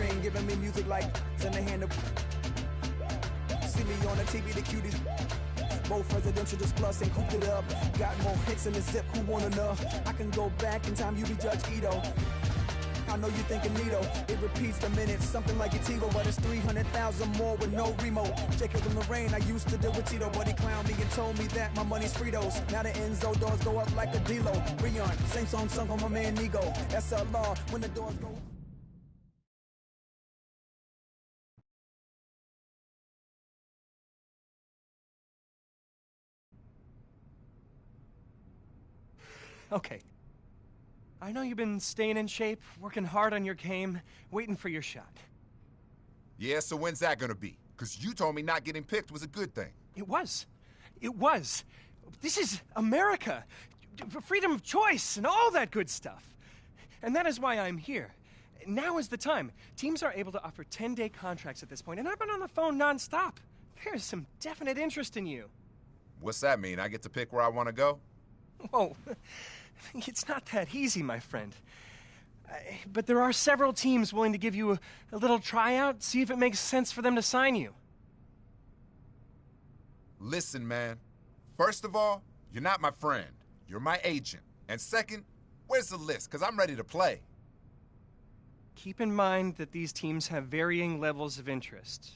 brain, giving me music like in the hand of. See me on the TV, the cuties. Both residential just plus and cooped it up. Got more hits in the zip, who wanna know? I can go back in time, you be Judge Ito. I know you thinking Nito. It repeats the minutes, something like a TiVo, but it's 300,000 more with no remote. Jacob and Lorraine, I used to deal with Tito, but he clowned me and told me that my money's Fritos. Now the Enzo doors go up like a D-Lo. Rion, same song sung on my man Nigo. SLR, when the doors go. Okay. I know you've been staying in shape, working hard on your game, waiting for your shot. Yeah, so when's that gonna be? Because you told me not getting picked was a good thing. It was. It was. This is America. Freedom of choice and all that good stuff. And that is why I'm here. Now is the time. Teams are able to offer 10-day contracts at this point, and I've been on the phone nonstop. There's some definite interest in you. What's that mean? I get to pick where I want to go? Whoa. It's not that easy, my friend. But there are several teams willing to give you a little tryout, see if it makes sense for them to sign you. Listen, man. First of all, you're not my friend. You're my agent. And second, where's the list? Because I'm ready to play. Keep in mind that these teams have varying levels of interest.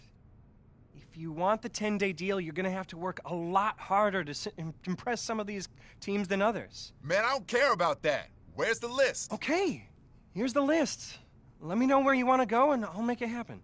If you want the 10-day deal, you're going to have to work a lot harder to impress some of these teams than others. Man, I don't care about that. Where's the list? Okay, here's the list. Let me know where you want to go, and I'll make it happen.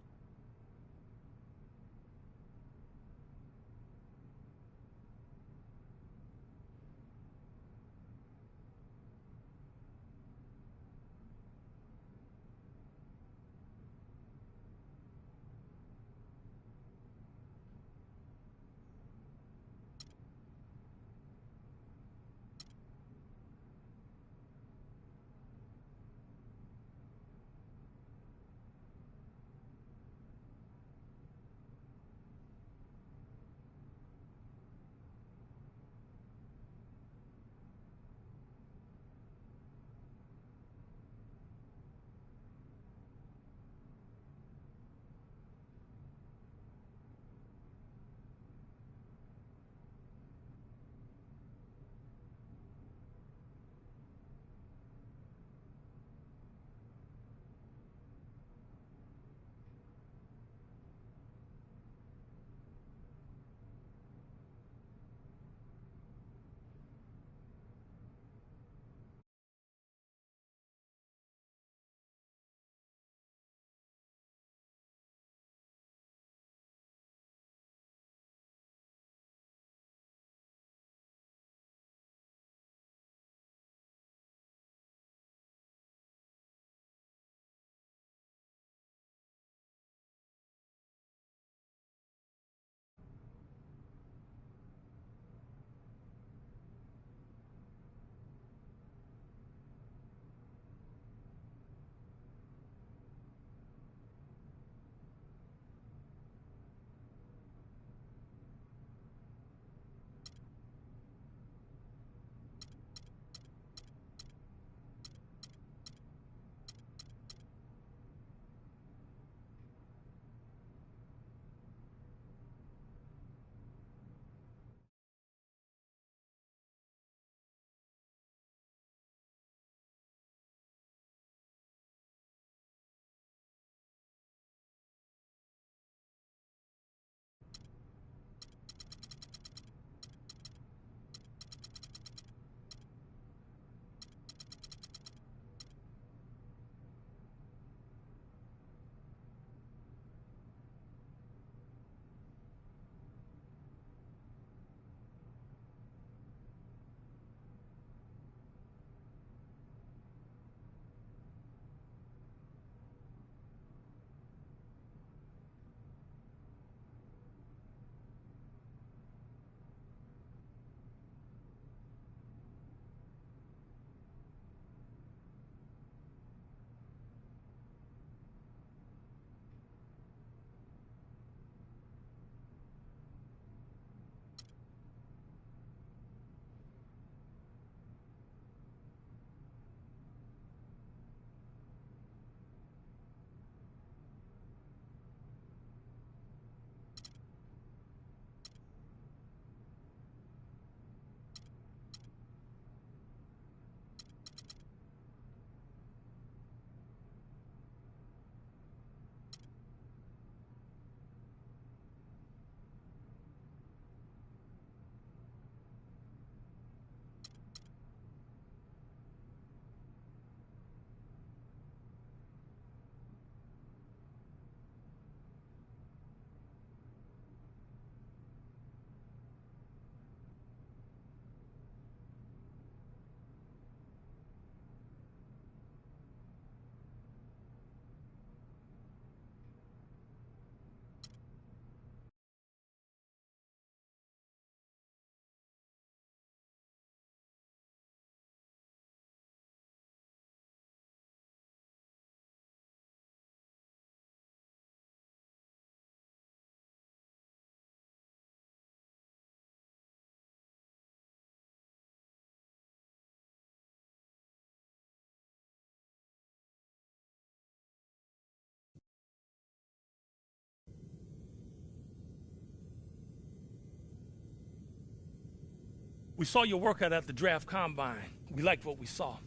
We saw your workout at the draft combine. We liked what we saw.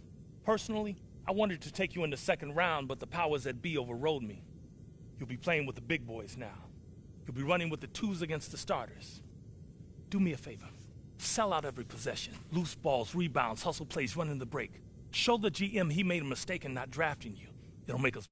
Personally, I wanted to take you in the second round, but the powers that be overrode me. You'll be playing with the big boys now. You'll be running with the twos against the starters. Do me a favor. Sell out every possession. Loose balls, rebounds, hustle plays, running the break. Show the GM he made a mistake in not drafting you. It'll make us...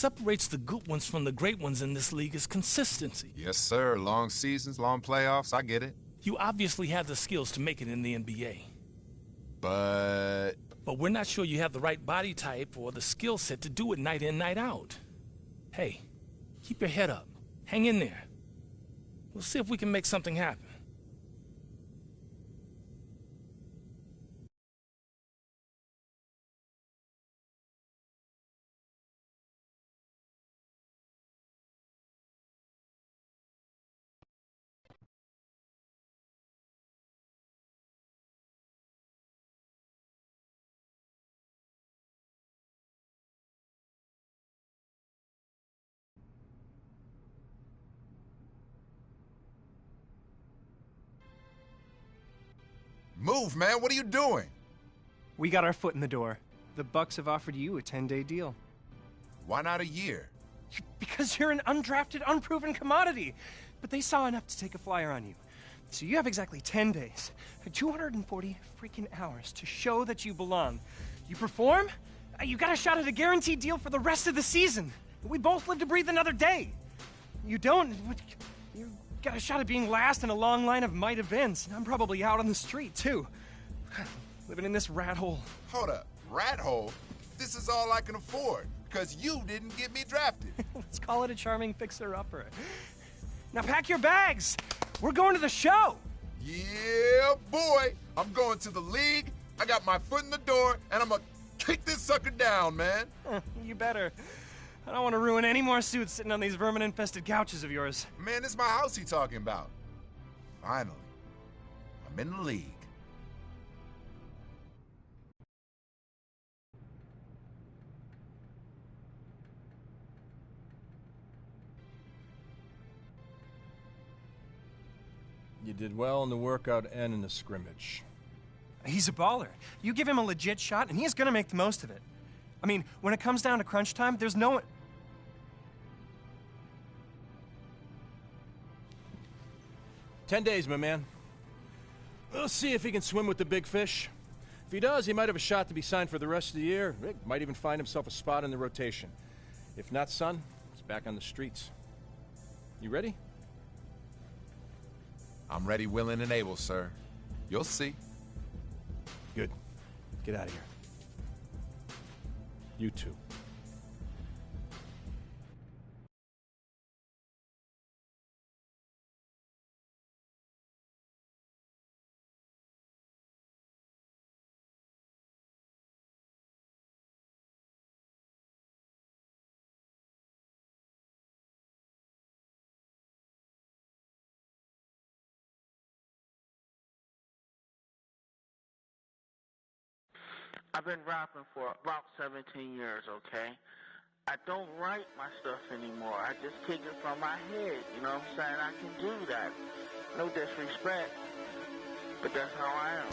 separates the good ones from the great ones in this league is consistency. Yes, sir. Long seasons, long playoffs. I get it. You obviously have the skills to make it in the NBA. But we're not sure you have the right body type or the skill set to do it night in, night out. Hey, keep your head up. Hang in there. We'll see if we can make something happen. move, man. What are you doing? We got our foot in the door. The Bucks have offered you a 10-day deal. Why not a year? Because you're an undrafted, unproven commodity. But they saw enough to take a flyer on you. So you have exactly 10 days, 240 freaking hours to show that you belong. You perform, you got a shot at a guaranteed deal for the rest of the season. We both live to breathe another day. You don't, you got a shot at being last in a long line of might events. And I'm probably out on the street, too. Living in this rat hole. Hold up. Rat hole? This is all I can afford, because you didn't get me drafted. Let's call it a charming fixer-upper. Now pack your bags. We're going to the show. Yeah, boy. I'm going to the league. I got my foot in the door, and I'm gonna kick this sucker down, man. You better. I don't want to ruin any more suits sitting on these vermin-infested couches of yours. Man, this is my house he talking about. Finally, I'm in the league. You did well in the workout and in the scrimmage. He's a baller. You give him a legit shot, and he's gonna make the most of it. I mean, when it comes down to crunch time, there's no one... 10 days, my man. We'll see if he can swim with the big fish. If he does, he might have a shot to be signed for the rest of the year. Rick might even find himself a spot in the rotation. If not, son, he's back on the streets. You ready? I'm ready, willing, and able, sir. You'll see. Good. Get out of here. You too. I've been rapping for about 17 years, okay? I don't write my stuff anymore. I just kick it from my head, you know what I'm saying? I can do that. No disrespect, but that's how I am.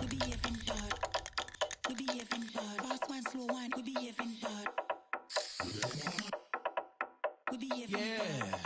We behaving bad. We behaving bad. Fast one, slow one. We behaving bad. We behaving bad.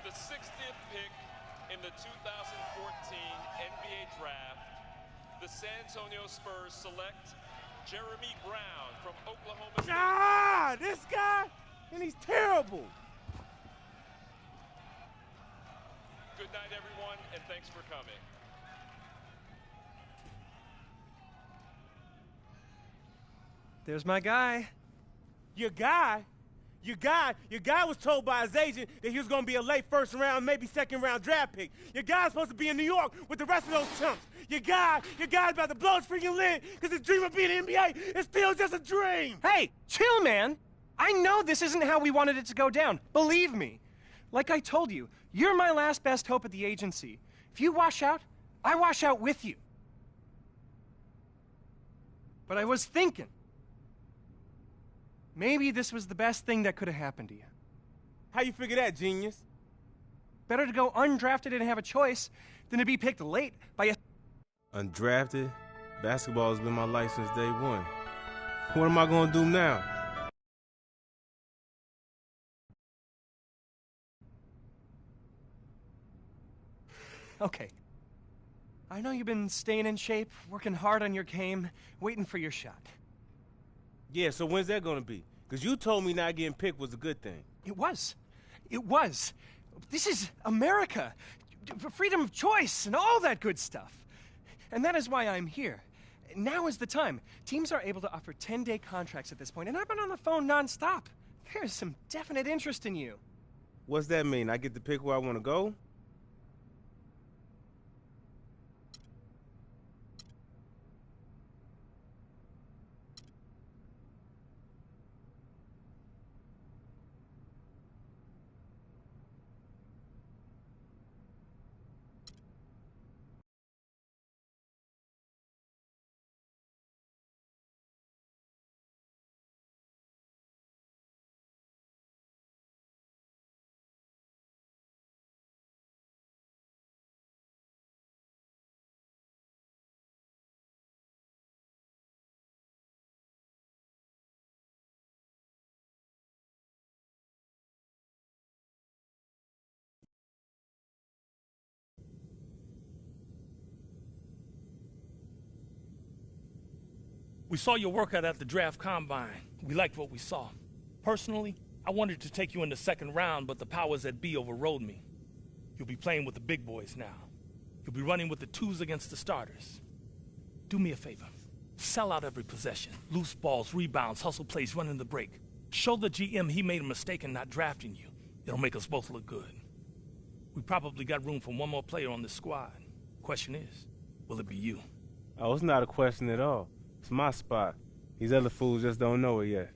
the 60th pick in the 2014 NBA Draft, the San Antonio Spurs select Jeremy Brown from Oklahoma State. Ah, this guy? And he's terrible. Good night, everyone, and thanks for coming. There's my guy. Your guy? Your guy was told by his agent that he was going to be a late first round, maybe second round draft pick. Your guy's supposed to be in New York with the rest of those chumps. Your guy's about to blow his freaking lid because his dream of being in the NBA is still just a dream. Hey, chill, man. I know this isn't how we wanted it to go down. Believe me. Like I told you, you're my last best hope at the agency. If you wash out, I wash out with you. But I was thinking, maybe this was the best thing that could have happened to you. How you figure that, genius? Better to go undrafted and have a choice than to be picked late by a... Undrafted? Basketball has been my life since day one. What am I going to do now? Okay. I know you've been staying in shape, working hard on your game, waiting for your shot. Yeah, so when's that going to be? Because you told me not getting picked was a good thing. It was. It was. This is America. Freedom of choice and all that good stuff. And that is why I'm here. Now is the time. Teams are able to offer 10-day contracts at this point, and I've been on the phone nonstop. There's some definite interest in you. What's that mean? I get to pick where I want to go? We saw your workout at the draft combine. We liked what we saw. Personally, I wanted to take you in the second round, but the powers that be overrode me. You'll be playing with the big boys now. You'll be running with the twos against the starters. Do me a favor. Sell out every possession. Loose balls, rebounds, hustle plays, running the break. Show the GM he made a mistake in not drafting you. It'll make us both look good. We probably got room for one more player on this squad. Question is, will it be you? Oh, it's not a question at all. It's my spot. These other fools just don't know it yet.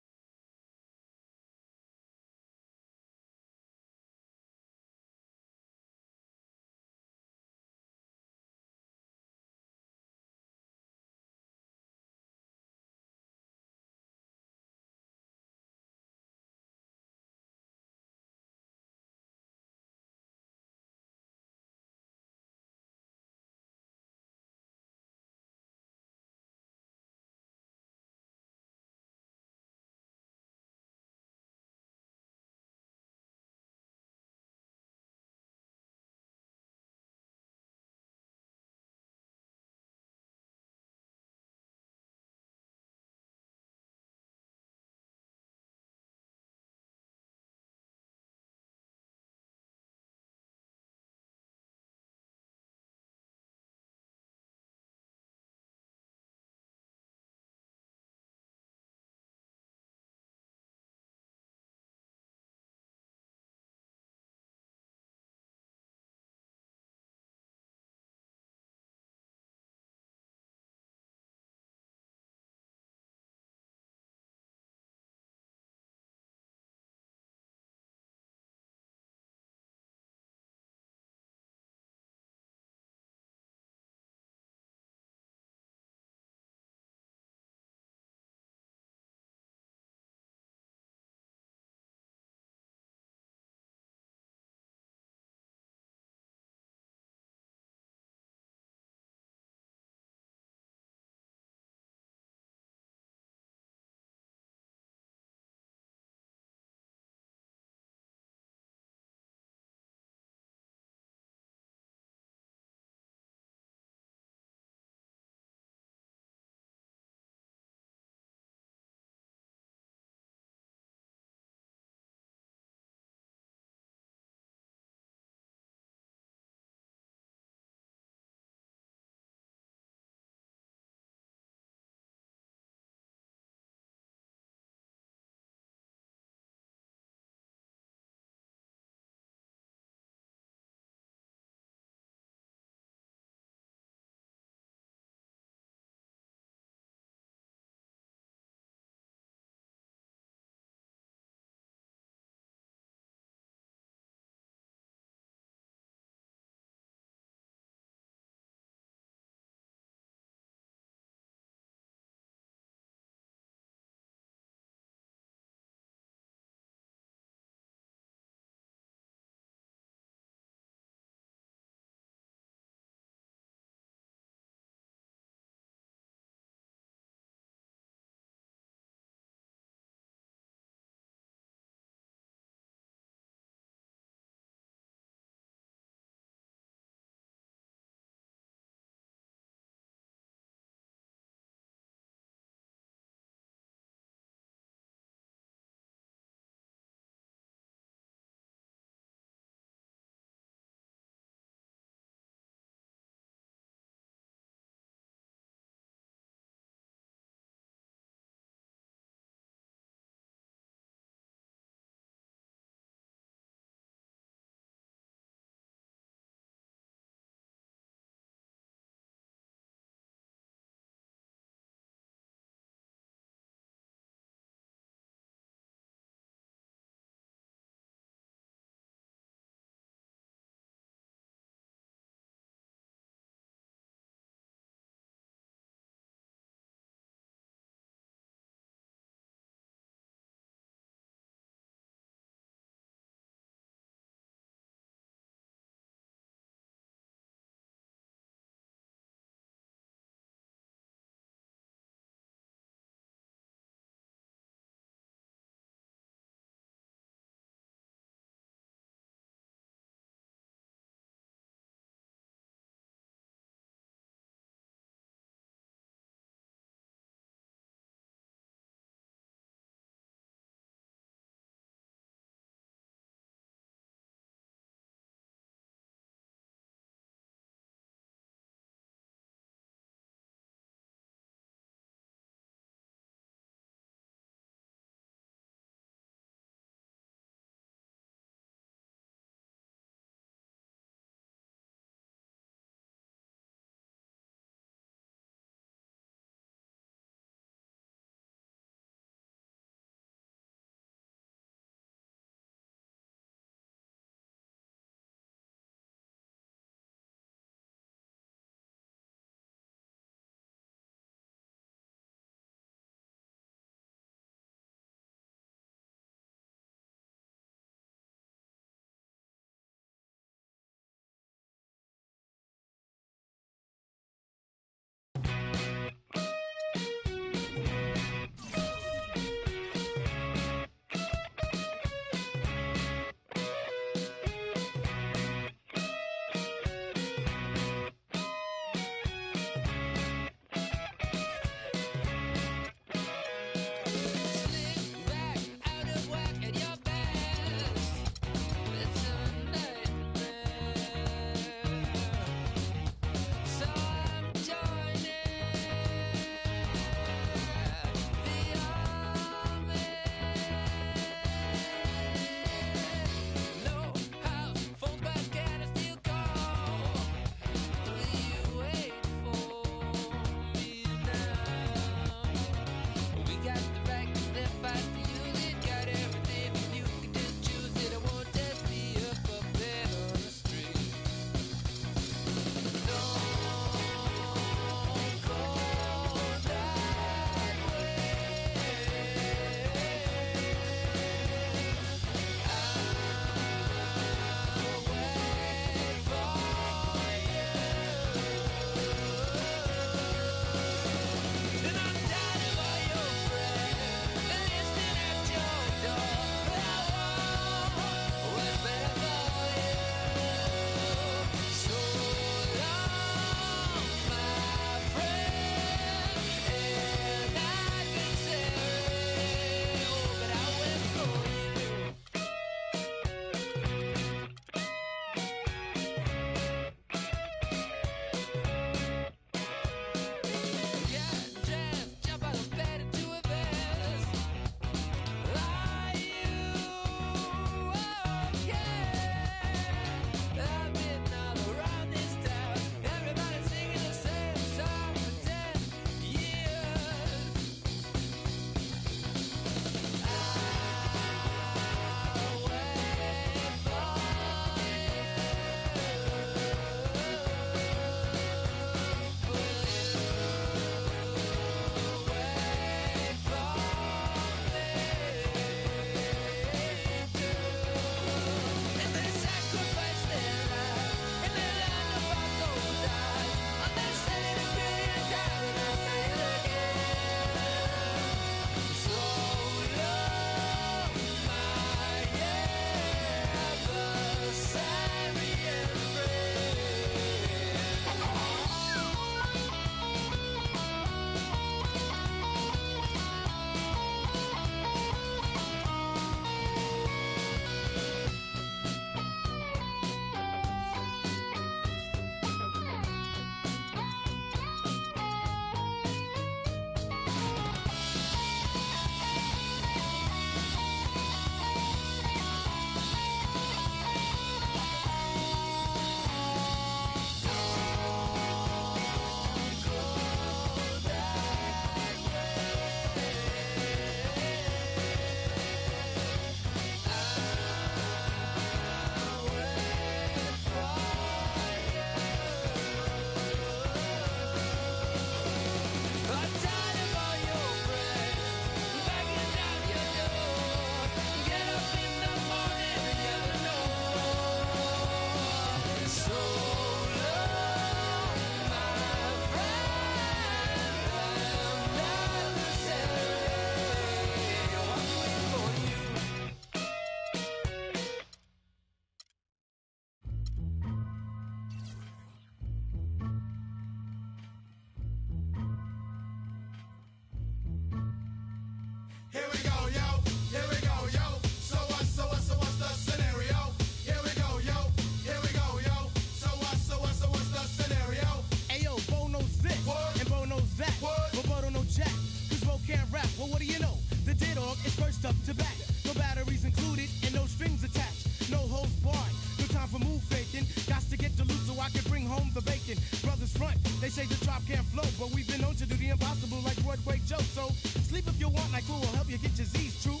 that? Roberto no jack, cause Ro can't rap. Well, what do you know? The dead dog is first up to bat. No batteries included and no strings attached. No holds barred, no time for move faking. Got to get to loose so I can bring home the bacon. Brothers front, they say the drop can't flow, but we've been known to do the impossible like Broadway Joe. So sleep if you want, like who will help you get your Z's true.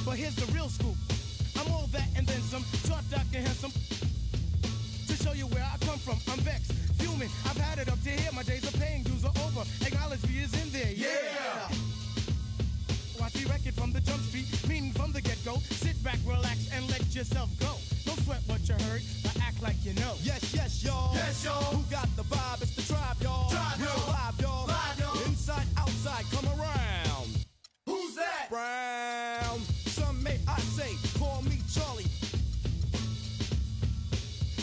But here's the real scoop. I'm all that and then some, short, dark, and handsome. To show you where I come from, I'm vexed, fuming. I've had it up to here, my days of paying dues are over. Acknowledge me is in there, yeah. Watch me wreck it from the jump street, meaning from the get-go. Sit back, relax, and let yourself go. Don't sweat what you heard, but act like you know. Yes, yes, y'all. Yes, y'all. Who got the vibe? It's the tribe, y'all. Tribe, Real y'all. live, y'all. Live, y'all. Inside, outside, come around. Who's that? Brown. Some may I say, call me Charlie.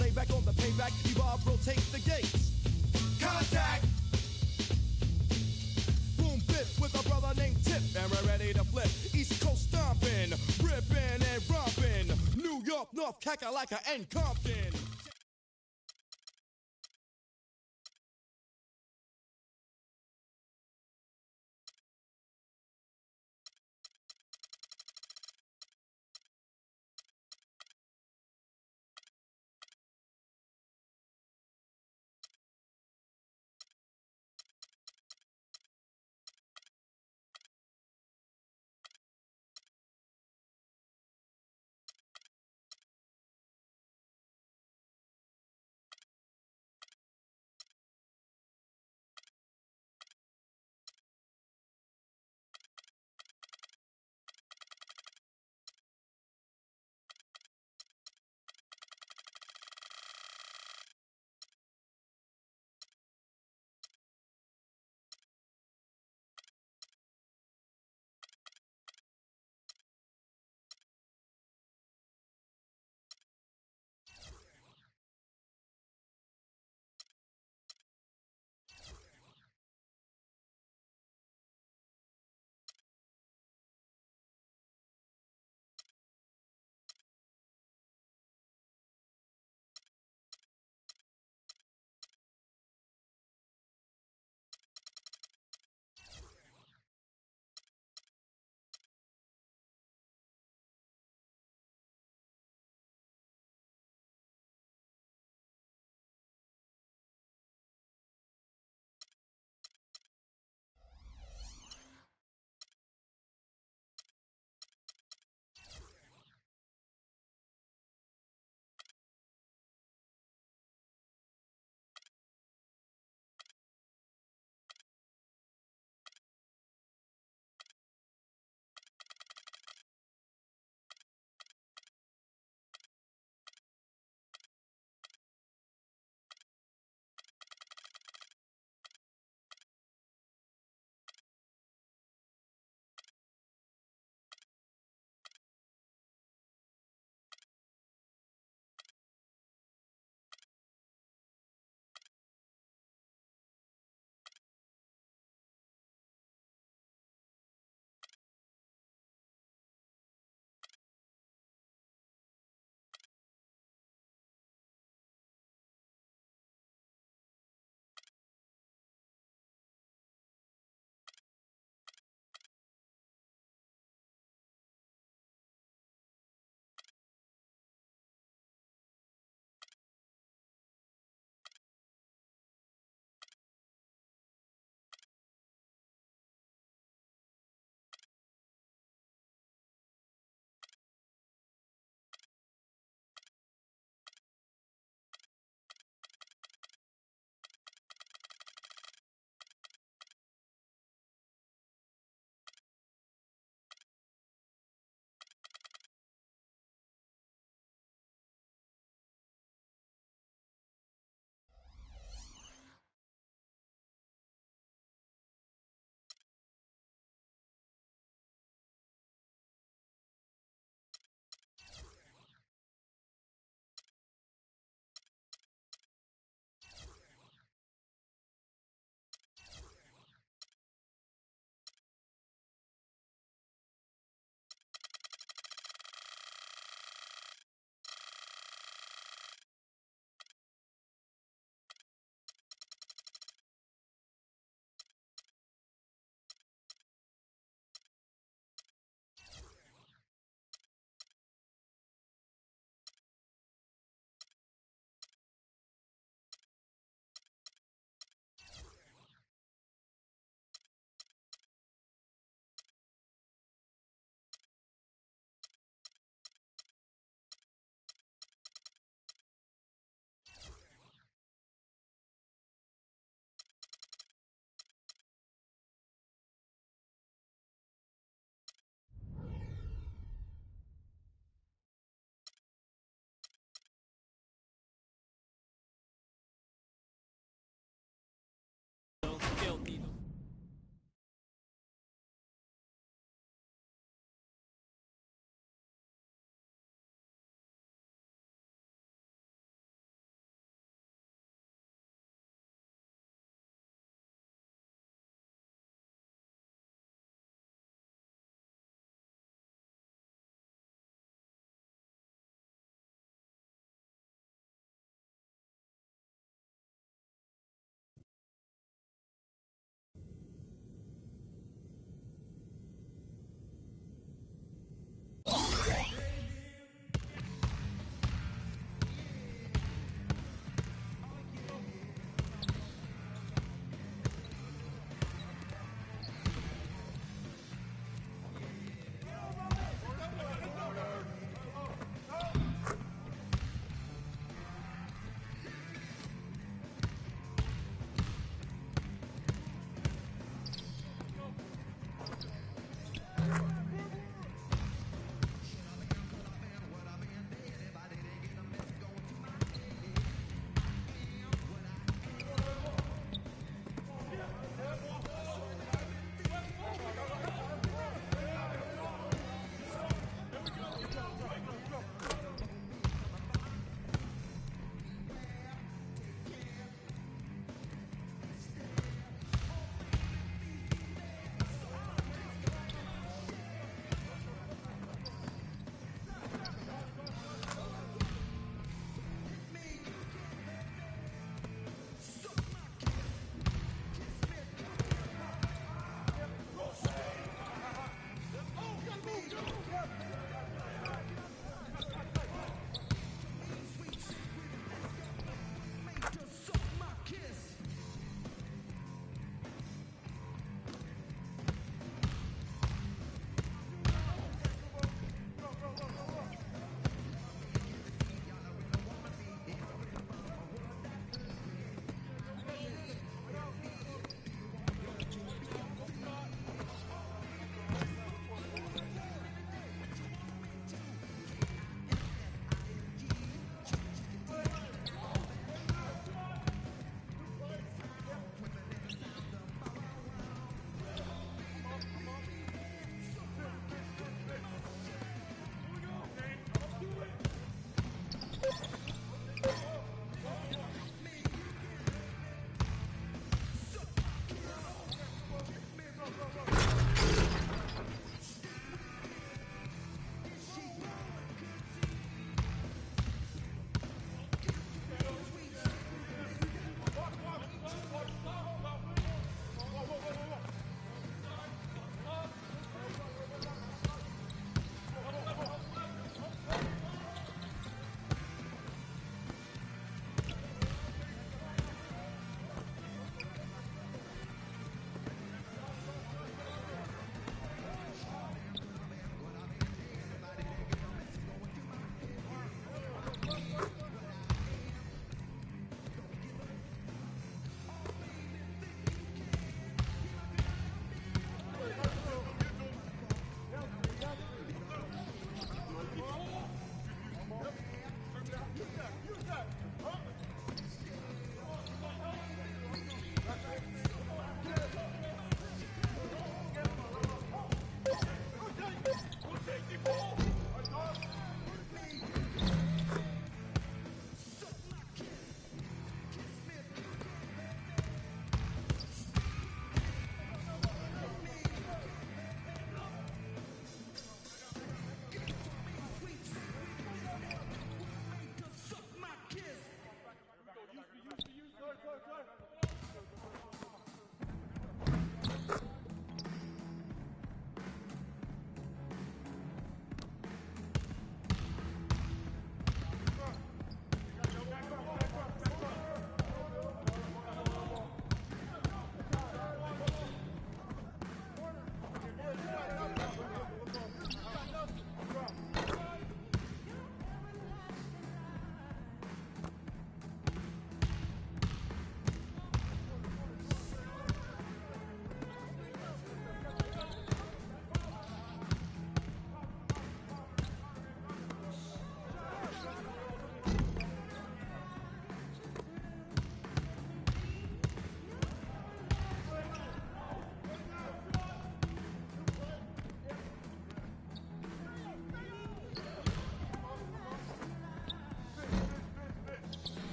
Lay back on the payback, evolve, rotate the gates. Contact. Boom, bip with a brother named Tip, and we're ready to flip. East Coast stomping, ripping and romping. New York, North, Kakalaka, and Compton.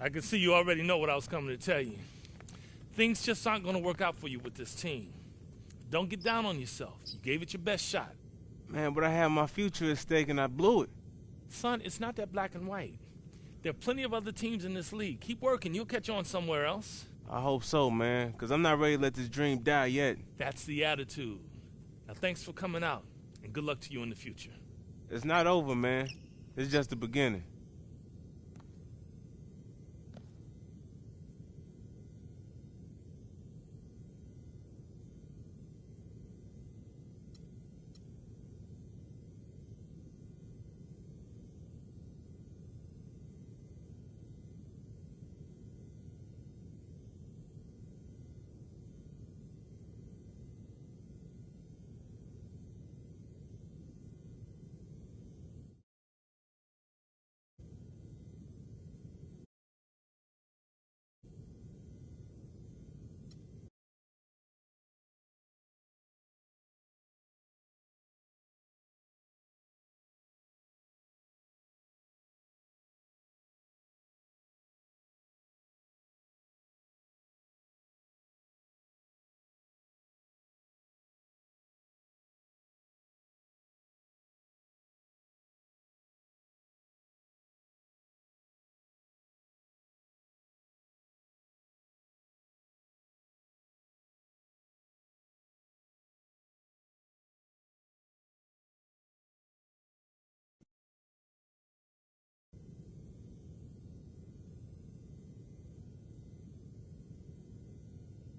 I can see you already know what I was coming to tell you. Things just aren't going to work out for you with this team. Don't get down on yourself. You gave it your best shot. Man, but I had my future at stake and I blew it. Son, it's not that black and white. There are plenty of other teams in this league. Keep working. You'll catch on somewhere else. I hope so, man, because I'm not ready to let this dream die yet. That's the attitude. Now, thanks for coming out, and good luck to you in the future. It's not over, man. It's just the beginning.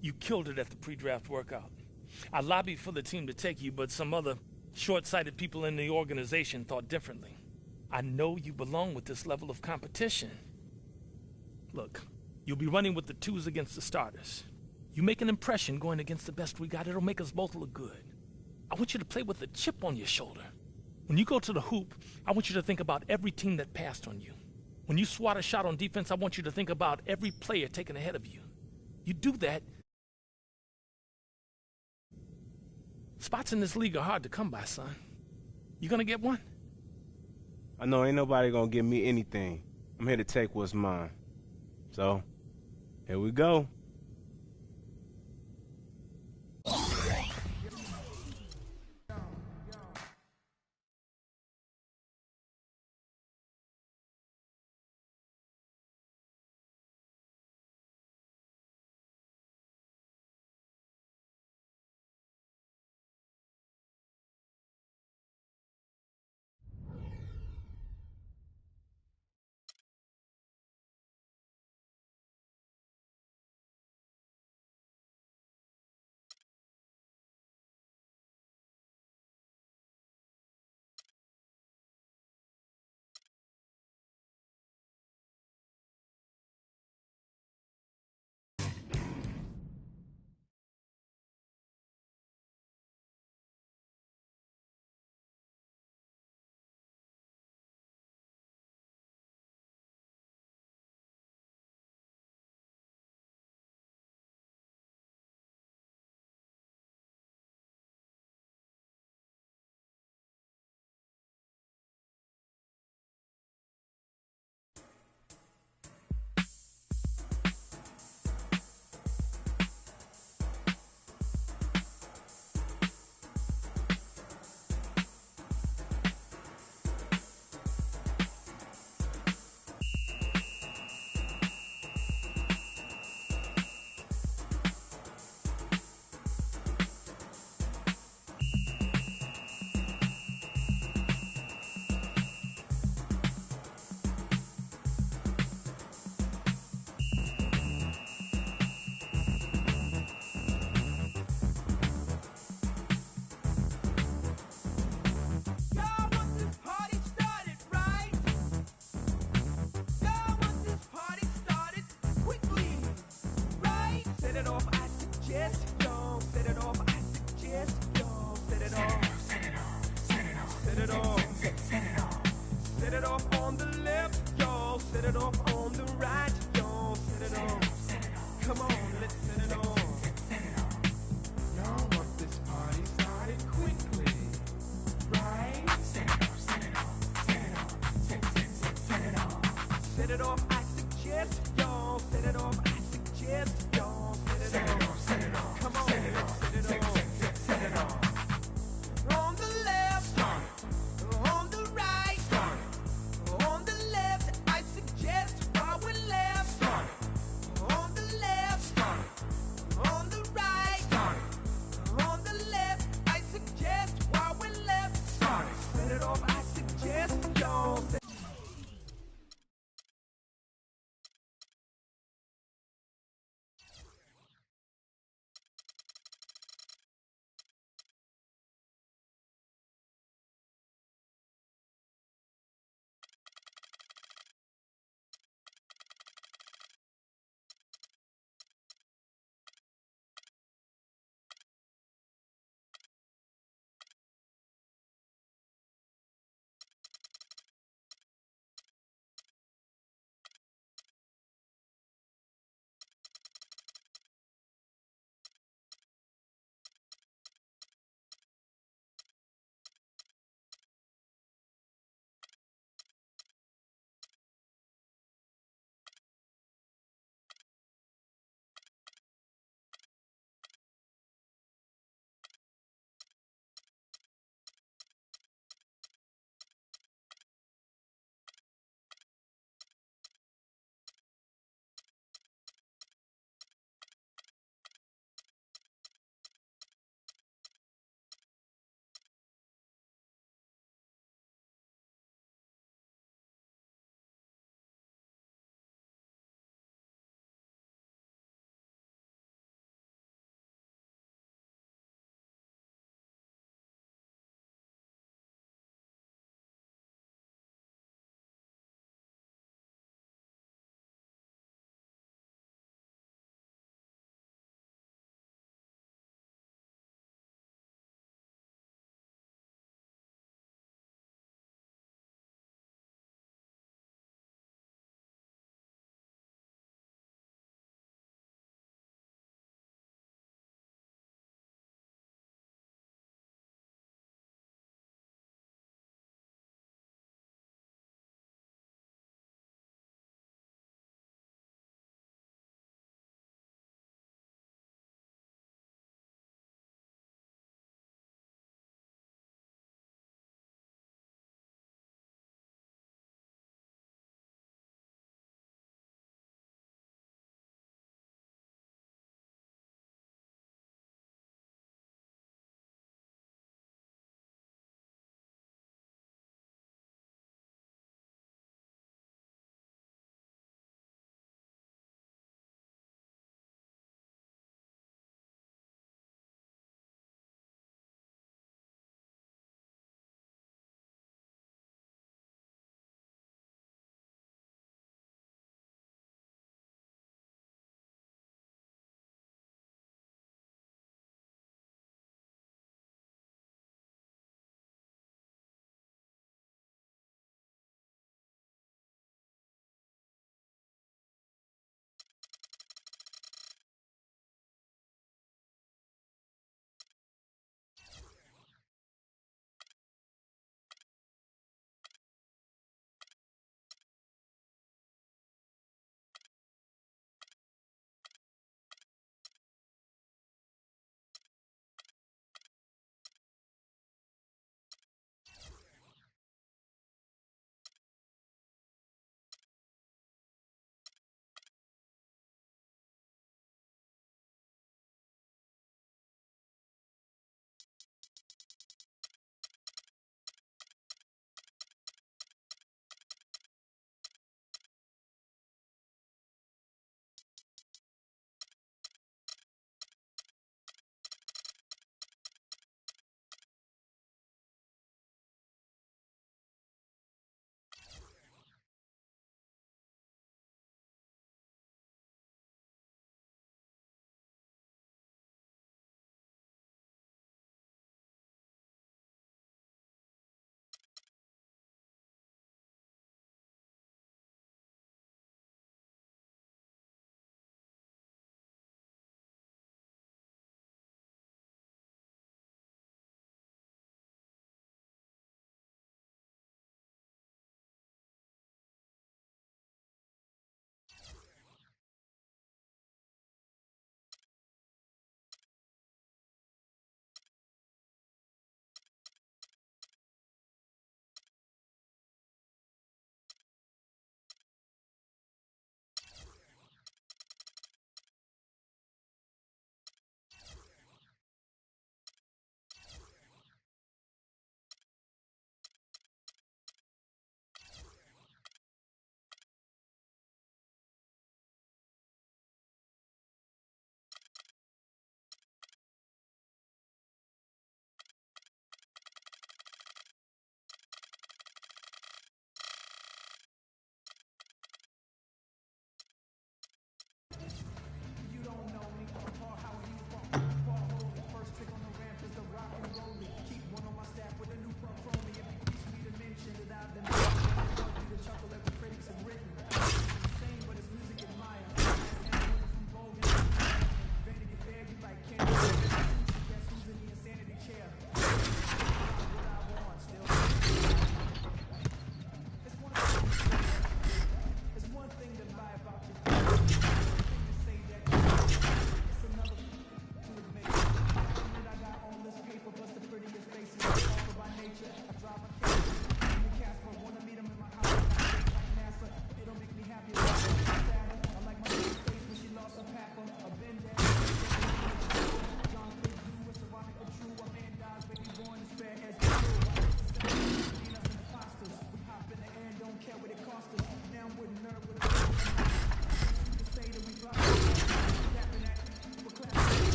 You killed it at the pre-draft workout. I lobbied for the team to take you, but some other short-sighted people in the organization thought differently. I know you belong with this level of competition. Look, you'll be running with the twos against the starters. You make an impression going against the best we got. It'll make us both look good. I want you to play with a chip on your shoulder. When you go to the hoop, I want you to think about every team that passed on you. When you swat a shot on defense, I want you to think about every player taken ahead of you. You do that, spots in this league are hard to come by, son. You gonna get one? I know ain't nobody gonna give me anything. I'm here to take what's mine. So, here we go.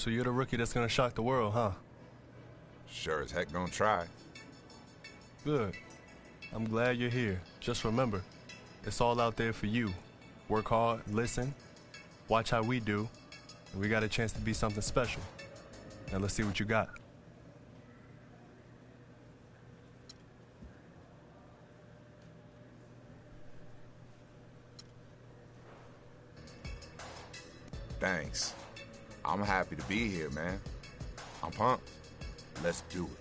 So you're the rookie that's gonna shock the world, huh? Sure as heck gonna try. Good. I'm glad you're here. Just remember, it's all out there for you. Work hard, listen, watch how we do, and we got a chance to be something special. Now let's see what you got. Thanks. I'm happy to be here, man. I'm pumped. Let's do it.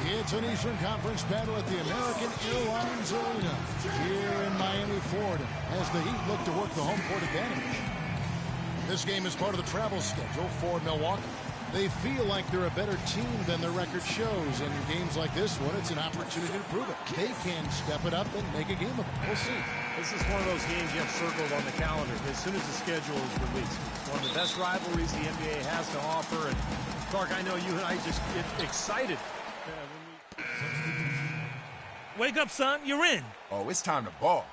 It's an Eastern Conference battle at the American Airlines Arena here in Miami, Florida, as the Heat look to work the home court advantage. This game is part of the travel schedule for Milwaukee. They feel like they're a better team than their record shows, and in games like this one, it's an opportunity to prove it. They can step it up and make a game of it. We'll see. This is one of those games you have circled on the calendar as soon as the schedule is released. It's one of the best rivalries the NBA has to offer, and Clark, I know you and I just get excited. Wake up, son. You're in. Oh, it's time to ball.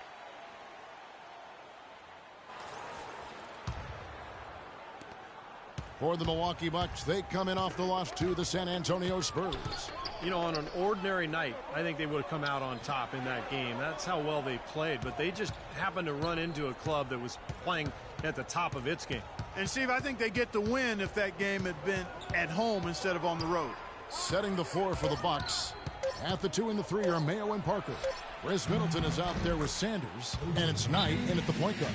For the Milwaukee Bucks, they come in off the loss to the San Antonio Spurs. You know, on an ordinary night, I think they would have come out on top in that game. That's how well they played, but they just happened to run into a club that was playing at the top of its game. And, Steve, I think they get the win if that game had been at home instead of on the road. Setting the floor for the Bucks. At the 2 and the 3 are Mayo and Parker. Chris Middleton is out there with Sanders, and it's Knight in at the point guard.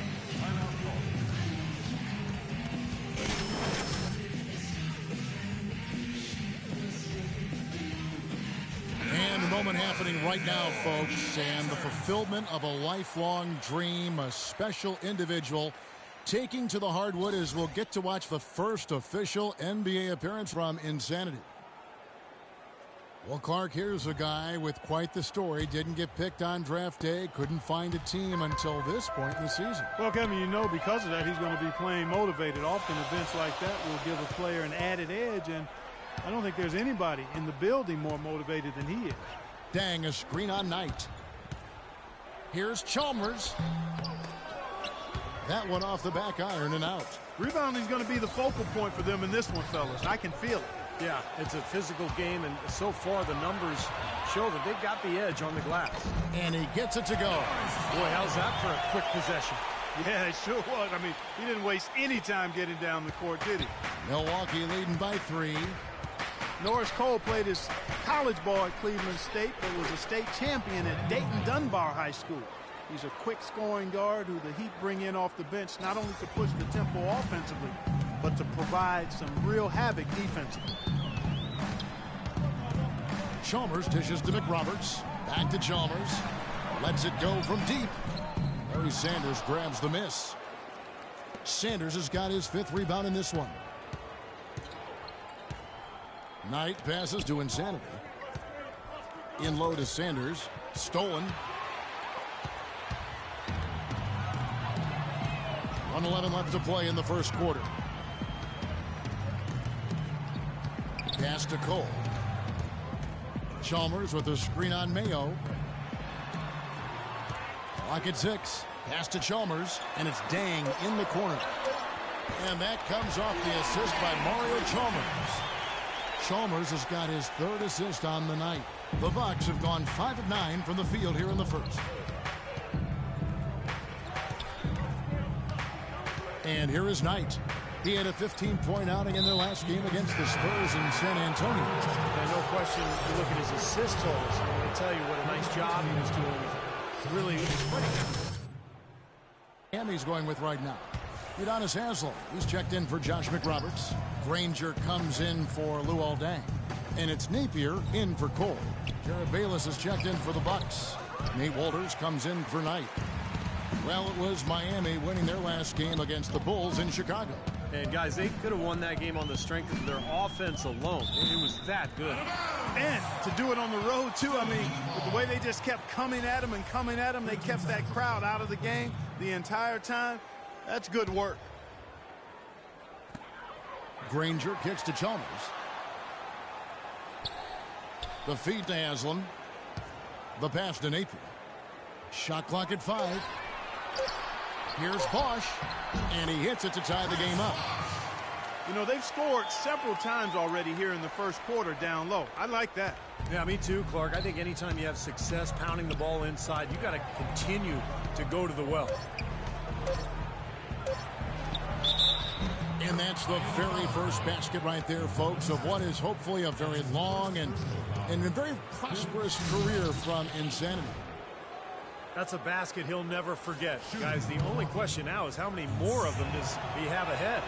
And a moment happening right now, folks, and the fulfillment of a lifelong dream, a special individual taking to the hardwood as we'll get to watch the first official NBA appearance from Insanity. Well, Clark, here's a guy with quite the story. Didn't get picked on draft day, couldn't find a team until this point in the season. Well, Kevin, you know because of that he's going to be playing motivated. Often events like that will give a player an added edge, and I don't think there's anybody in the building more motivated than he is. Dang, a screen on Knight. Here's Chalmers. That one off the back iron and out. Rebounding is going to be the focal point for them in this one, fellas. I can feel it. Yeah, it's a physical game, and so far the numbers show that they've got the edge on the glass. And he gets it to go. Boy, how's that for a quick possession? Yeah, it sure was. I mean, he didn't waste any time getting down the court, did he? Milwaukee leading by 3. Norris Cole played his college ball at Cleveland State, but was a state champion at Dayton Dunbar High School. He's a quick scoring guard who the Heat bring in off the bench, not only to push the tempo offensively, but to provide some real havoc defensively. Chalmers dishes to McRoberts. Back to Chalmers. Lets it go from deep. Larry Sanders grabs the miss. Sanders has got his 5th rebound in this one. Knight passes to Insanity. In low to Sanders. Stolen. 1:11 left to play in the first quarter. Pass to Cole. Chalmers with a screen on Mayo. Clock at 6. Pass to Chalmers, and it's Dang in the corner. And that comes off the assist by Mario Chalmers. Chalmers has got his 3rd assist on the night. The Bucks have gone 5 of 9 from the field here in the first. And here is Knight. He had a 15-point outing in their last game against the Spurs in San Antonio. And no question, you look at his assist totals, and I'm going to tell you what a nice job he was doing. Really spreading. Miami's going with right now. Udonis Haslem, he's checked in for Josh McRoberts. Granger comes in for Lou Aldang. And it's Napier in for Cole. Jared Bayless is checked in for the Bucks. Nate Walters comes in for Knight. Well, it was Miami winning their last game against the Bulls in Chicago. And guys, they could have won that game on the strength of their offense alone. It was that good. And to do it on the road, too, I mean, with the way they just kept coming at them, they kept that crowd out of the game the entire time. That's good work. Granger kicks to Chalmers. The feed to Haslam. The pass to Napier. Shot clock at 5. Here's Bosch, and he hits it to tie the game up. You know, they've scored several times already here in the first quarter down low. I like that. Yeah, me too, Clark. I think anytime you have success pounding the ball inside, you got to continue to go to the well. And that's the very first basket right there, folks, of what is hopefully a very long and a very prosperous career from Insanity. That's a basket he'll never forget. Guys, the only question now is how many more of them does he have ahead?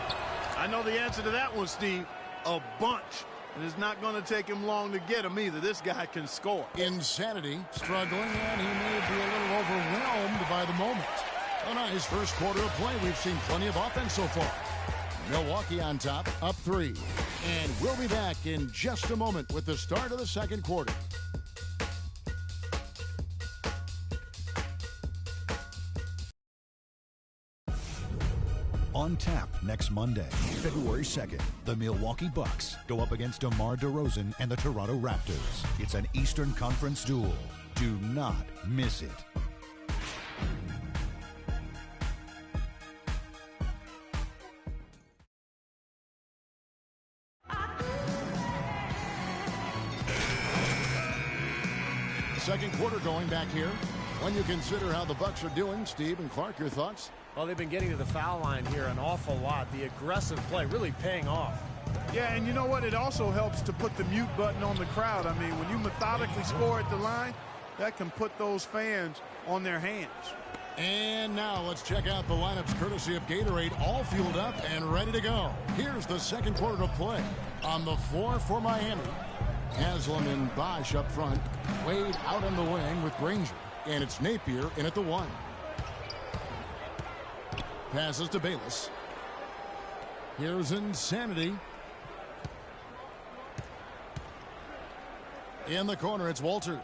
I know the answer to that one, Steve. A bunch. And it's not going to take him long to get him either. This guy can score. Insanity struggling, and he may be a little overwhelmed by the moment. On his first quarter of play, we've seen plenty of offense so far. Milwaukee on top, up 3. And we'll be back in just a moment with the start of the second quarter. On tap next Monday, February 2nd, the Milwaukee Bucks go up against DeMar DeRozan and the Toronto Raptors. It's an Eastern Conference duel. Do not miss it. Second quarter going back here. When you consider how the Bucks are doing, Steve and Clark, your thoughts? Well, they've been getting to the foul line here an awful lot. The aggressive play really paying off. Yeah, and you know what? It also helps to put the mute button on the crowd. I mean, when you methodically score at the line, that can put those fans on their hands. And now let's check out the lineups courtesy of Gatorade, all fueled up and ready to go. Here's the second quarter of play. On the floor for Miami, Haslam and Bosch up front. Wade out in the wing with Granger. And it's Napier in at the 1. Passes to Bayless. Here's Insanity. In the corner, it's Walters.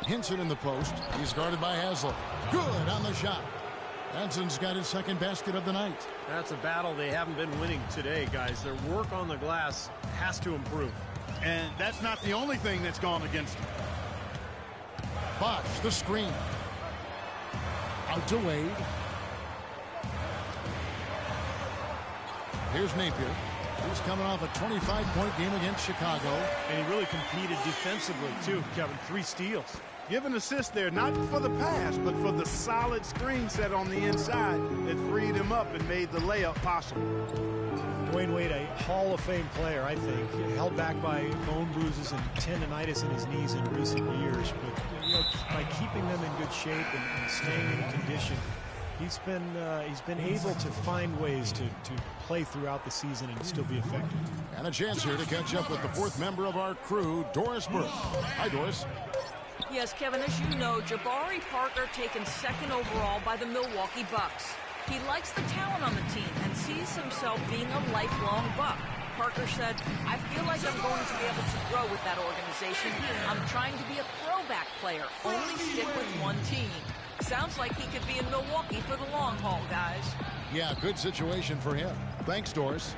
Hinson in the post. He's guarded by Haslam. Good on the shot. Hanson's got his second basket of the night. That's a battle they haven't been winning today, guys. Their work on the glass has to improve. And that's not the only thing that's gone against him. Bosch, the screen. Out to Wade. Here's Napier. He's coming off a 25-point game against Chicago. And he really competed defensively, too, Kevin. 3 steals. Give an assist there, not for the pass, but for the solid screen set on the inside that freed him up and made the layup possible. Dwayne Wade, a Hall of Fame player, I think, held back by bone bruises and tendonitis in his knees in recent years. But you know, by keeping them in good shape and staying in condition, he's been able to find ways to play throughout the season and still be effective. And a chance here to catch up with the 4th member of our crew, Doris Burke. Hi, Doris. Yes, Kevin, as you know, Jabari Parker taken 2nd overall by the Milwaukee Bucks. He likes the talent on the team and sees himself being a lifelong Buck. Parker said, I feel like I'm going to be able to grow with that organization. I'm trying to be a throwback player, only stick with one team. Sounds like he could be in Milwaukee for the long haul, guys. Yeah, good situation for him. Thanks, Doris.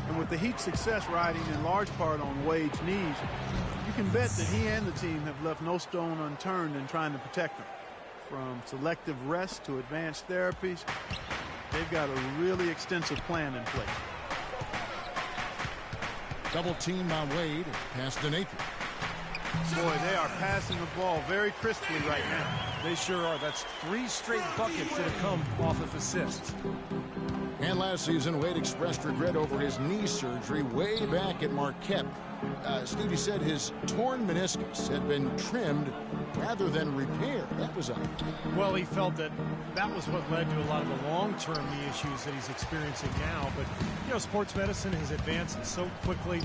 And with the Heat's success riding in large part on Wade's knees, you can bet that he and the team have left no stone unturned in trying to protect him. From selective rest to advanced therapies, they've got a really extensive plan in place. Double team on Wade. Pass to Napier. Boy, they are passing the ball very crisply right now. They sure are. That's 3 straight buckets that have come off of assists. And last season, Wade expressed regret over his knee surgery way back at Marquette. Stevie said his torn meniscus had been trimmed rather than repaired. That was well, he felt that was what led to a lot of the long-term knee issues that he's experiencing now. But, you know, sports medicine has advanced so quickly.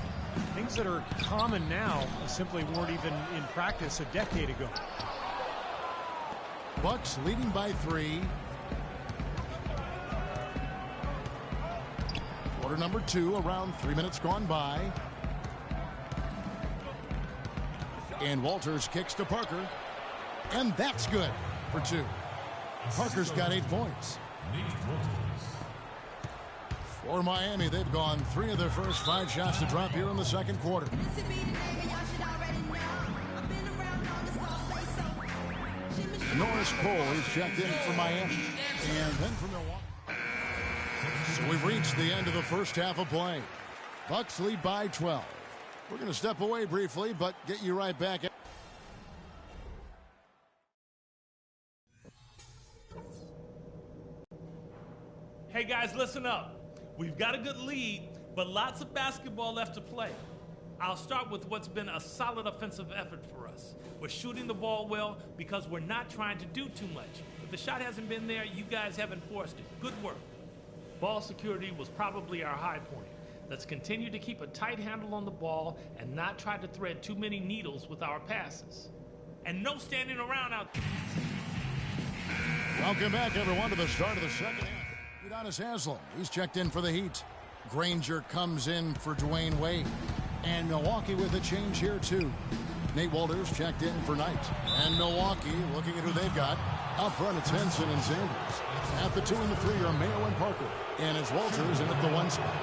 Things that are common now simply weren't even in practice a decade ago. Bucks leading by 3. Quarter number 2, around 3 minutes gone by. And Walters kicks to Parker. And that's good for 2. Parker's got 8 points. For Miami, they've gone 3 of their first 5 shots to drop here in the second quarter. Norris Cole is checked in for Miami. And then for Milwaukee. So we've reached the end of the first half of play. Bucks lead by 12. We're going to step away briefly, but get you right back. Hey guys, listen up. We've got a good lead, but lots of basketball left to play. I'll start with what's been a solid offensive effort for us. We're shooting the ball well because we're not trying to do too much. If the shot hasn't been there, you guys haven't forced it. Good work. Ball security was probably our high point. Let's continue to keep a tight handle on the ball and not try to thread too many needles with our passes. And no standing around out there. Welcome back, everyone, to the start of the second half. Udonis Haslem, he's checked in for the Heat. Granger comes in for Dwayne Wade. And Milwaukee with a change here, too. Nate Walters checked in for Knight. And Milwaukee, looking at who they've got. Up front, it's Henson and Sanders. At the 2 and the 3 are Mayo and Parker. And it's Walters in at the 1 spot.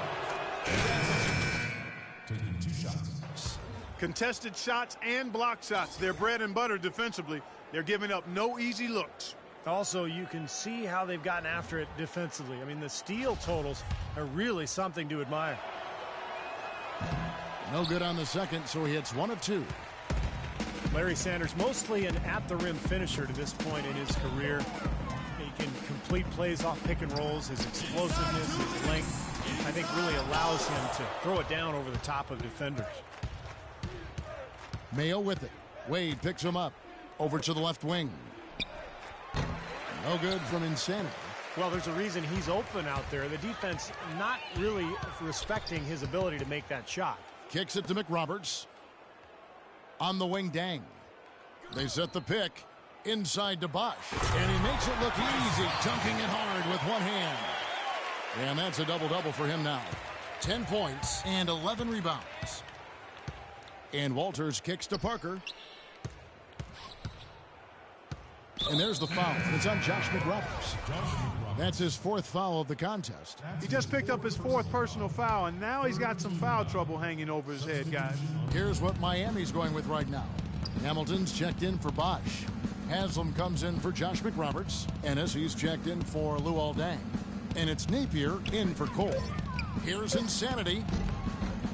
Taking 2 shots. Contested shots and block shots. They're bread and butter defensively. They're giving up no easy looks. Also, you can see how they've gotten after it defensively. I mean, the steal totals are really something to admire. No good on the second, so he hits 1 of 2. Larry Sanders, mostly an at-the-rim finisher to this point in his career. He can complete plays off pick and rolls. His explosiveness, his length, I think really allows him to throw it down over the top of defenders. Mayo with it. Wade picks him up. Over to the left wing. No good from Insanity. Well, there's a reason he's open out there. The defense not really respecting his ability to make that shot. Kicks it to McRoberts. On the wing, Dang. They set the pick. Inside to Bosch. And he makes it look easy, dunking it hard with one hand. And that's a double-double for him now. 10 points and 11 rebounds. And Walters kicks to Parker. And there's the foul. It's on Josh McRoberts. That's his 4th foul of the contest. He just picked up his 4th personal foul, and now he's got some foul trouble hanging over his head, guys. Here's what Miami's going with right now. Hamilton's checked in for Bosch. Haslam comes in for Josh McRoberts. Ennis, he's checked in for Luol Deng. And it's Napier in for Cole. Here's Insanity.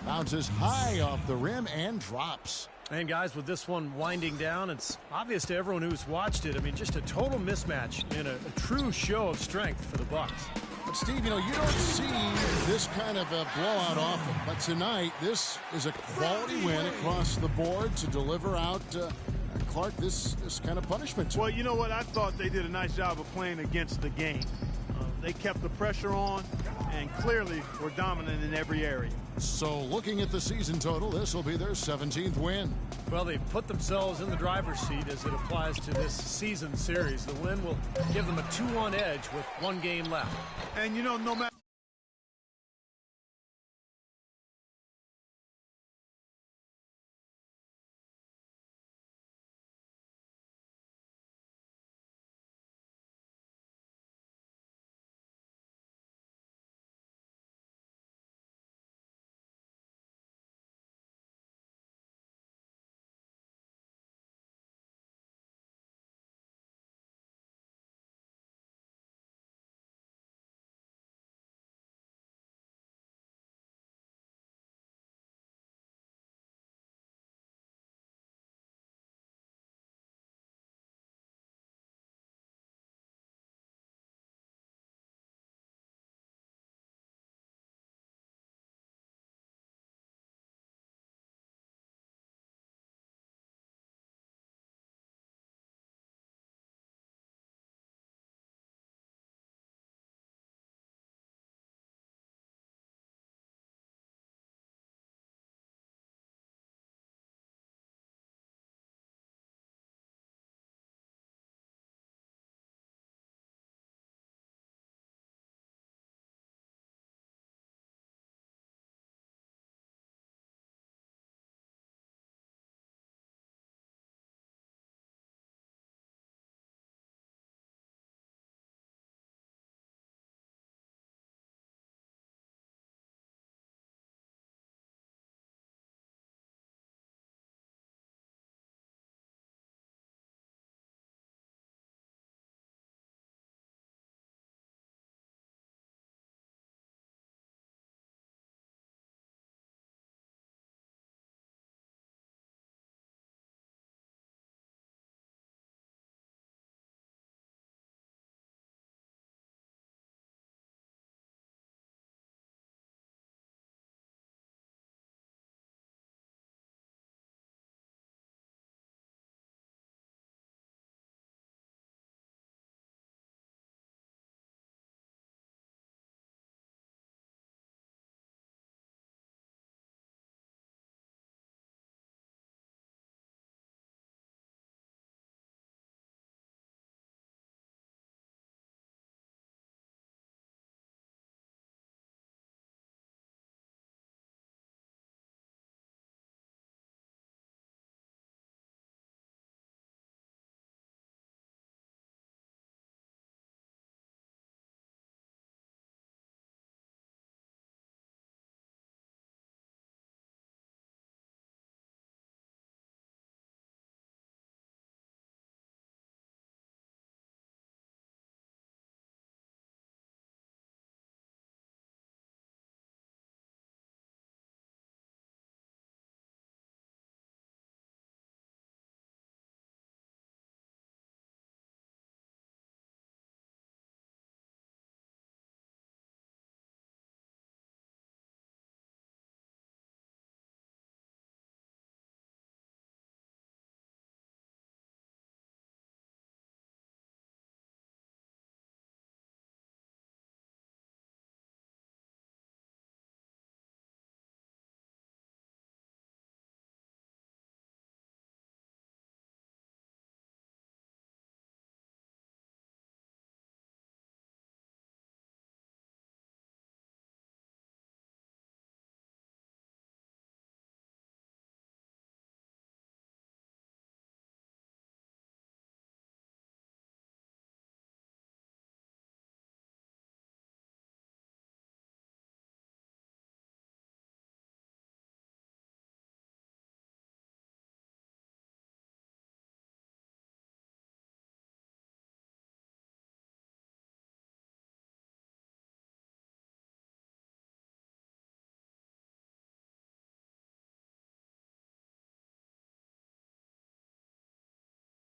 Bounces high off the rim and drops. And guys, with this one winding down, it's obvious to everyone who's watched it. I mean, just a total mismatch and a true show of strength for the Bucks. But Steve, you know, you don't see this kind of a blowout often. But tonight, this is a quality win across the board to deliver out Clark this kind of punishment. Well, you know what? I thought they did a nice job of playing against the game. They kept the pressure on and clearly were dominant in every area. So looking at the season total, this will be their 17th win. Well, they've put themselves in the driver's seat as it applies to this season series. The win will give them a 2-1 edge with 1 game left. And, you know, no matter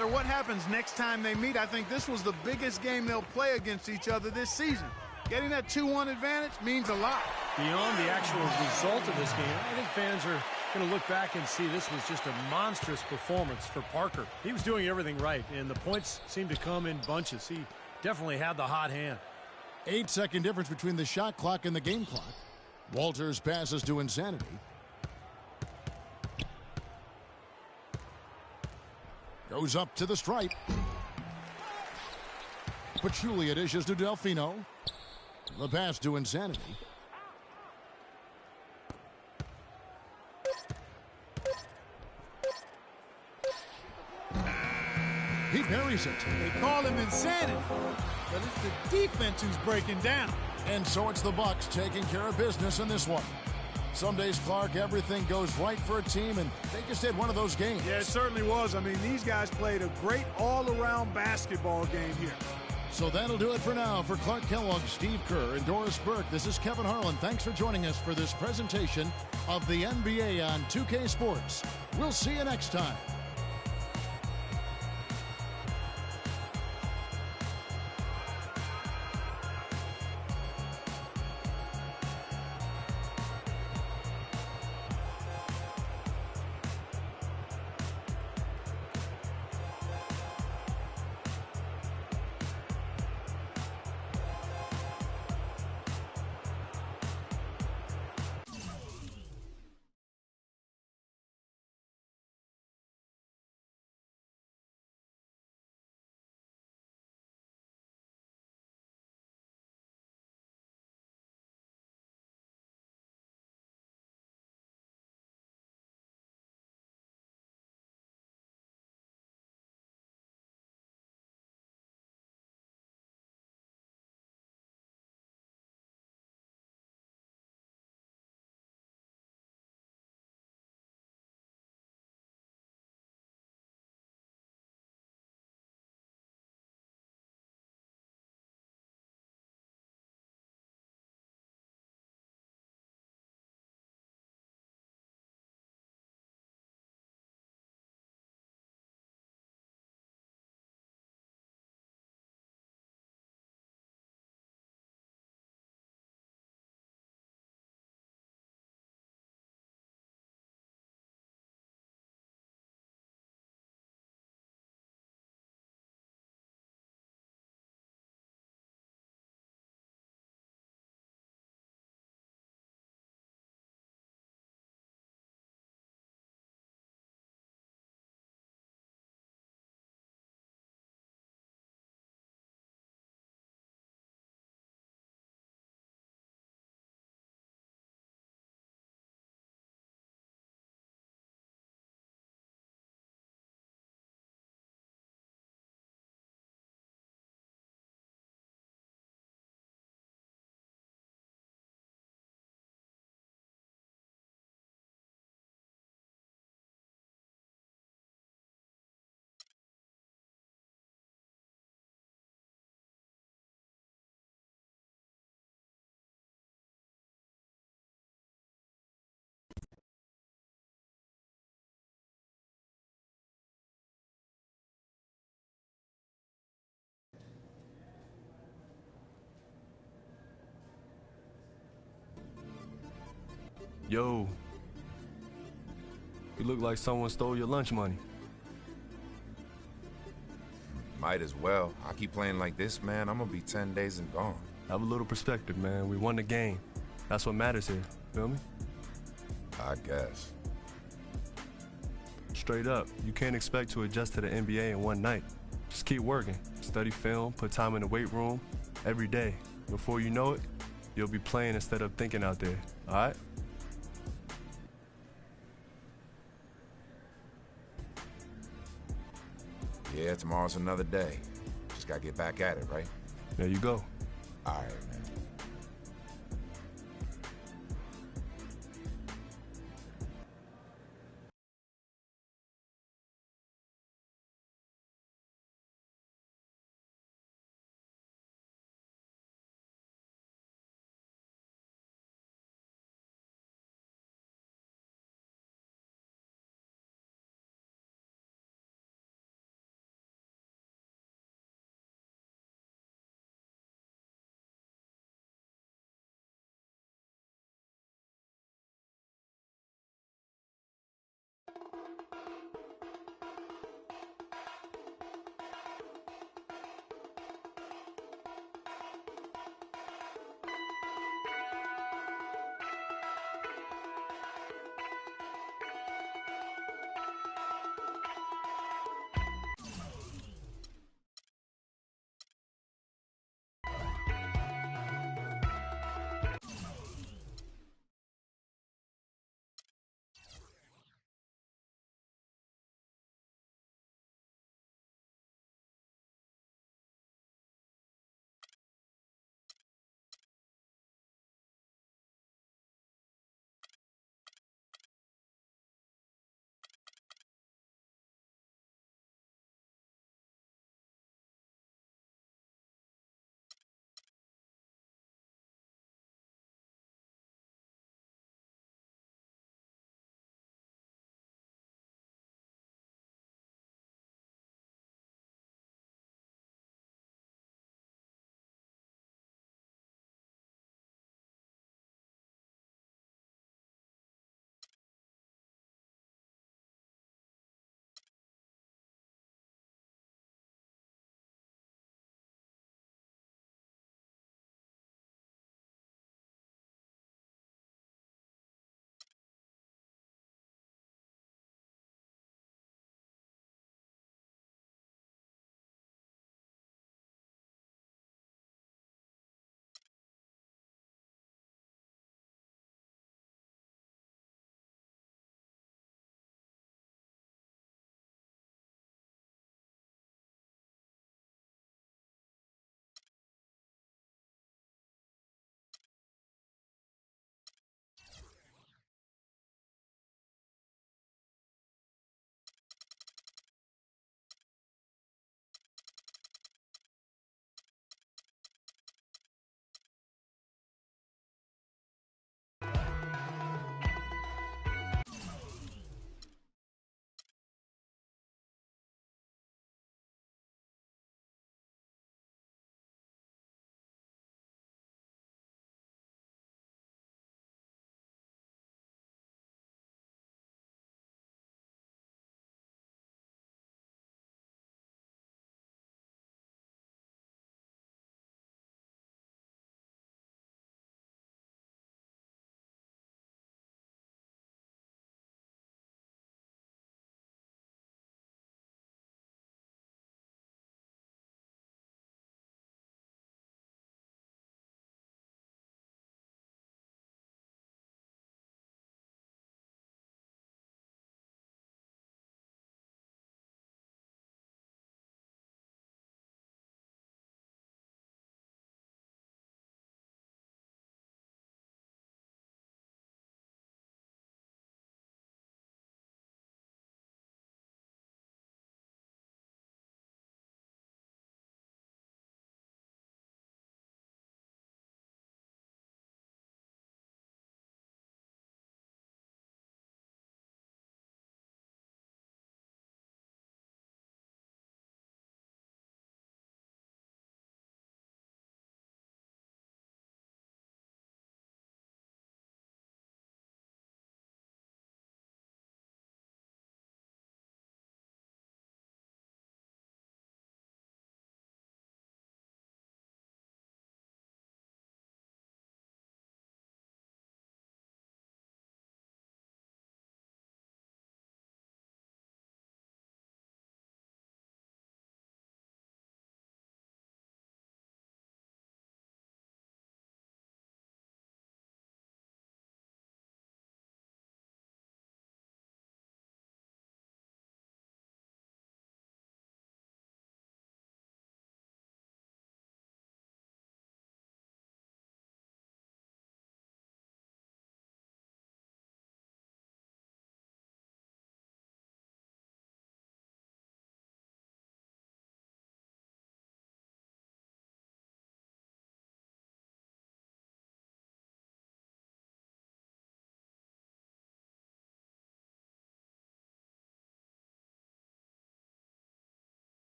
matter what happens next time they meet, I think this was the biggest game they'll play against each other this season. Getting that 2-1 advantage means a lot. Beyond the actual result of this game, I think fans are going to look back and see this was just a monstrous performance for Parker. He was doing everything right, and the points seemed to come in bunches. He definitely had the hot hand. 8-second difference between the shot clock and the game clock. Walters passes to Insanity. Goes up to the stripe. Pachulia dishes to Delfino. The pass to Insanity. He parries it. They call him Insanity, but it's the defense who's breaking down. And so it's the Bucks taking care of business in this one. Some days, Clark, everything goes right for a team, and they just had one of those games. Yeah, it certainly was. I mean, these guys played a great all-around basketball game here. So that'll do it for now. For Clark Kellogg, Steve Kerr, and Doris Burke, this is Kevin Harlan. Thanks for joining us for this presentation of the NBA on 2K Sports. We'll see you next time. Yo, you look like someone stole your lunch money. Might as well. I keep playing like this, man, I'm gonna be 10 days and gone. Have a little perspective, man. We won the game. That's what matters here. Feel me? I guess. Straight up, you can't expect to adjust to the NBA in one night. Just keep working. Study film, put time in the weight room, every day. Before you know it, you'll be playing instead of thinking out there, all right? Yeah, tomorrow's another day. Just gotta get back at it, right? There you go. All right, man.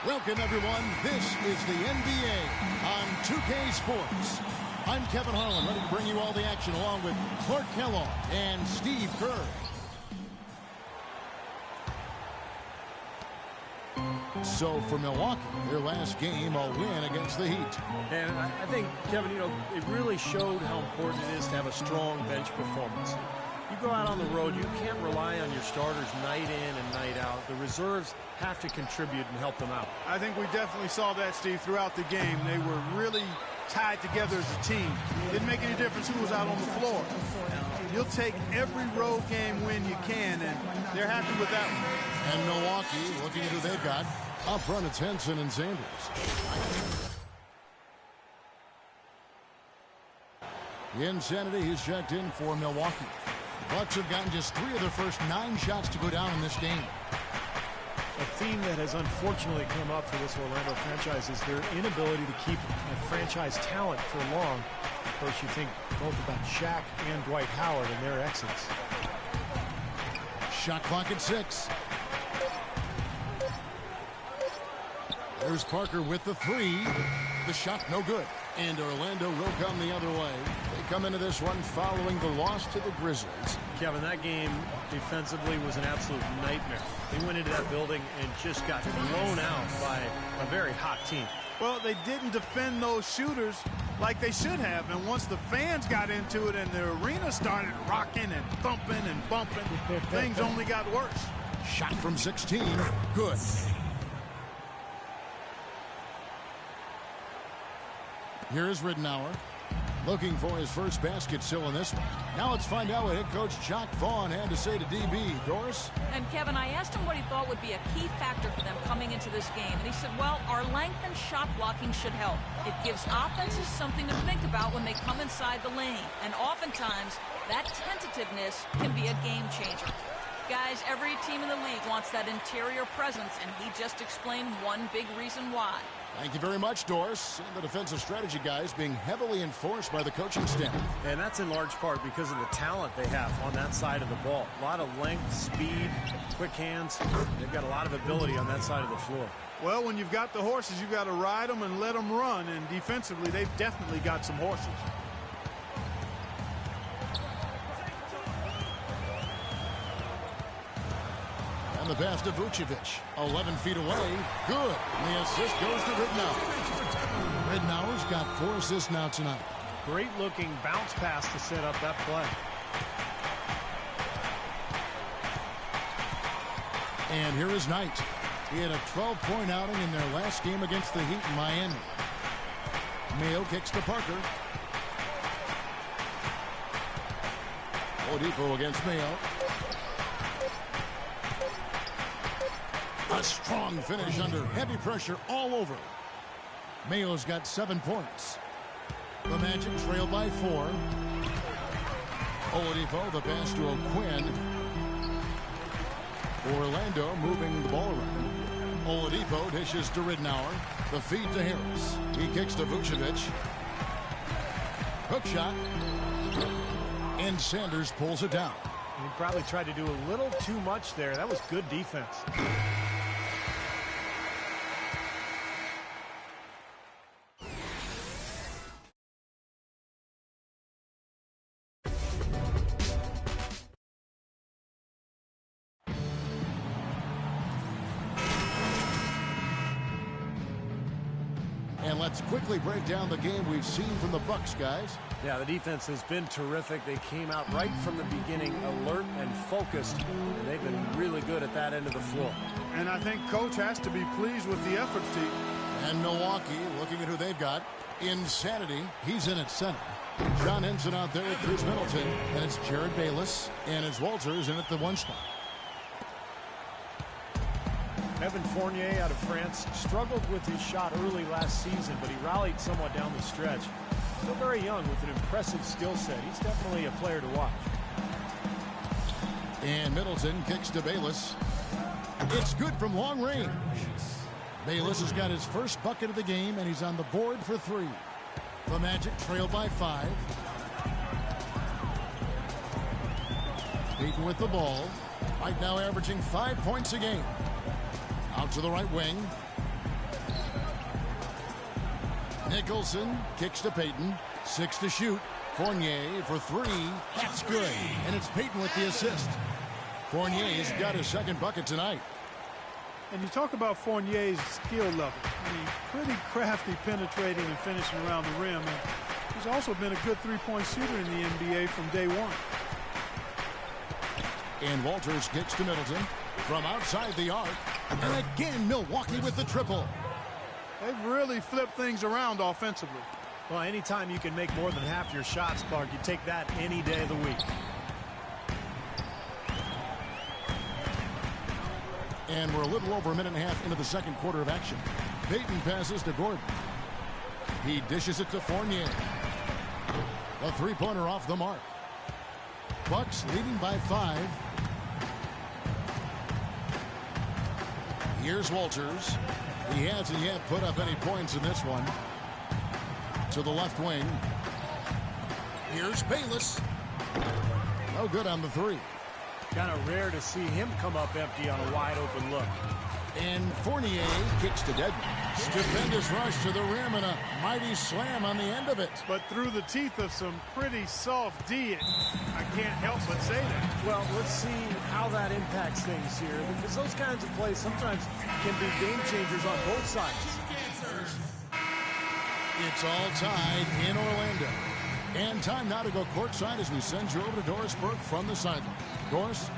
Welcome, everyone. This is the NBA on 2K Sports. I'm Kevin Harlan, ready to bring you all the action along with Clark Kellogg and Steve Kerr. So for Milwaukee, their last game, a win against the Heat. And I think, Kevin, it really showed how important it is to have a strong bench performance. You go out on the road, you can't rely on your starters night in and night out. The reserves have to contribute and help them out. I think we definitely saw that, Steve, throughout the game. They were really tied together as a team. Didn't make any difference who was out on the floor. You'll take every road game win you can, and they're happy with that one. And Milwaukee, looking at who they've got. Up front, it's Henson and Sanders. Insanity, he's checked in for Milwaukee. Bucks have gotten just 3 of their first 9 shots to go down in this game. A theme that has unfortunately come up for this Orlando franchise is their inability to keep a franchise talent for long. Of course, you think both about Shaq and Dwight Howard and their exits. Shot clock at 6. There's Parker with the 3. The shot no good. And Orlando will come the other way. They come into this one following the loss to the Grizzlies. Kevin, that game defensively was an absolute nightmare. They went into that building and just got blown out by a very hot team. Well, they didn't defend those shooters like they should have. And once the fans got into it and the arena started rocking and thumping and bumping, things only got worse. Shot from 16. Good. Here is Ridenour, looking for his first basket still in this one. Now let's find out what head coach Jock Vaughn had to say to DB. Doris? And Kevin, I asked him what he thought would be a key factor for them coming into this game. And he said, well, our length and shot blocking should help. It gives offenses something to think about when they come inside the lane. And oftentimes, that tentativeness can be a game changer. Guys, every team in the league wants that interior presence, and he just explained one big reason why. Thank you very much, Doris. And the defensive strategy guys being heavily enforced by the coaching staff. And that's in large part because of the talent they have on that side of the ball. A lot of length, speed, quick hands. They've got a lot of ability on that side of the floor. Well, when you've got the horses, you've got to ride them and let them run. And defensively, they've definitely got some horses. And the pass to Vucevic, 11 feet away. Good. And the assist goes to Ridenour. Ridenour's got 4 assists now tonight. Great looking bounce pass to set up that play. And here is Knight. He had a 12-point outing in their last game against the Heat in Miami. Mayo kicks to Parker. Oladipo against Mayo. A strong finish under heavy pressure all over. Mayo's got 7 points. The Magic trail by 4. Oladipo, the pass to O'Quinn. Orlando moving the ball around. Oladipo dishes to Ridenour. The feed to Harris. He kicks to Vucevic. Hook shot. And Sanders pulls it down. He probably tried to do a little too much there. That was good defense. And let's quickly break down the game we've seen from the Bucks, guys. Yeah, the defense has been terrific. They came out right from the beginning, alert and focused, and they've been really good at that end of the floor. And I think Coach has to be pleased with the effort, Steve. And Milwaukee, looking at who they've got. Insanity, he's in at center. John Henson out there with Chris Middleton, and it's Jared Bayless, and it's Walters in at the 1 spot. Evan Fournier out of France struggled with his shot early last season, but he rallied somewhat down the stretch. Still very young with an impressive skill set. He's definitely a player to watch. And Middleton kicks to Bayless. It's good from long range. Bayless has got his first bucket of the game, and he's on the board for 3. The Magic trail by 5. Peyton with the ball. Right now averaging 5 points a game. Out to the right wing. Nicholson kicks to Peyton. 6 to shoot. Fournier for 3. That's good. And it's Peyton with the assist. Fournier's got his second bucket tonight. And you talk about Fournier's skill level. I mean, pretty crafty penetrating and finishing around the rim. And he's also been a good three-point shooter in the NBA from day one. And Walters kicks to Middleton from outside the arc. And again, Milwaukee with the triple. They've really flipped things around offensively. Well, anytime you can make more than half your shots, Clark, you take that any day of the week. And we're a little over a minute and a half into the second quarter of action. Peyton passes to Gordon. He dishes it to Fournier. A three-pointer off the mark. Bucks leading by 5. Here's Walters. He hasn't yet put up any points in this one. To the left wing. Here's Bayless. No good on the 3. Kind of rare to see him come up empty on a wide-open look. And Fournier kicks to Dedmon. Stupendous rush to the rim and a mighty slam on the end of it. But through the teeth of some pretty soft D, I can't help but say that. Well, let's see how that impacts things here, because those kinds of plays sometimes can be game changers on both sides. It's all tied in Orlando. And time now to go courtside as we send you over to Doris Burke from the sideline. Doris?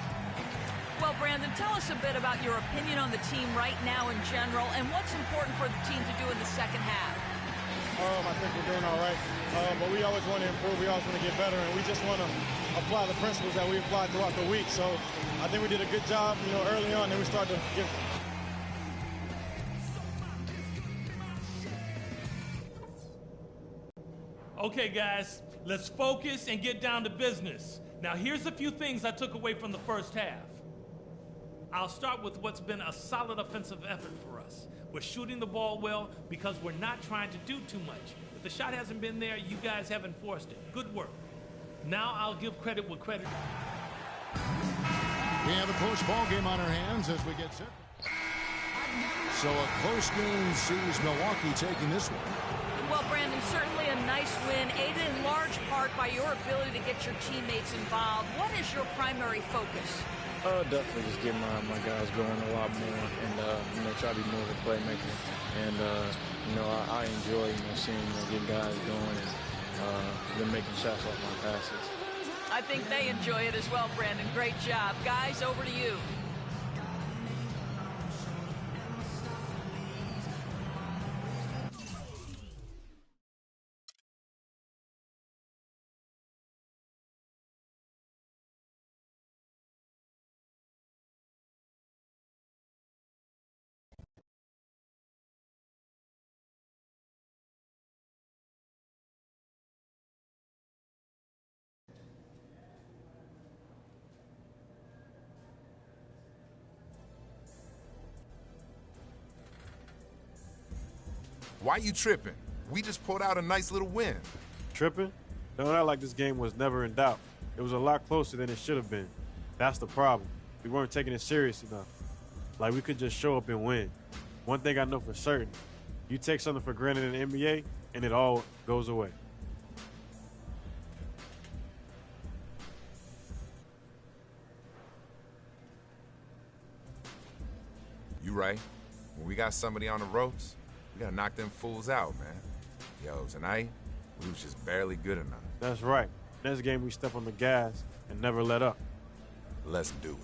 Well, Brandon, tell us a bit about your opinion on the team right now in general and what's important for the team to do in the second half. I think we're doing all right, but we always want to improve. We always want to get better, and we just want to apply the principles that we applied throughout the week. So I think we did a good job, early on, and we started to get. Okay, guys, let's focus and get down to business. Now, here's a few things I took away from the first half. I'll start with what's been a solid offensive effort for us. We're shooting the ball well because we're not trying to do too much. If the shot hasn't been there, you guys haven't forced it. Good work. Now I'll give credit where credit. We have a close ball game on our hands as we get set. So a close game sees Milwaukee taking this one. Well, Brandon, certainly a nice win, aided in large part by your ability to get your teammates involved. What is your primary focus? Definitely just get my guys going a lot more and, try to be more of a playmaker. And, I enjoy, seeing, get guys going and them making shots off my passes. I think they enjoy it as well, Brandon. Great job. Guys, over to you. Why you tripping? We just pulled out a nice little win. Tripping? Don't act like this game was never in doubt. It was a lot closer than it should have been. That's the problem. We weren't taking it serious enough. Like we could just show up and win. One thing I know for certain, you take something for granted in the NBA and it all goes away. You right. When we got somebody on the ropes, we gotta knock them fools out, man. Yo, tonight, we was just barely good enough. That's right. Next game we step on the gas and never let up. Let's do it.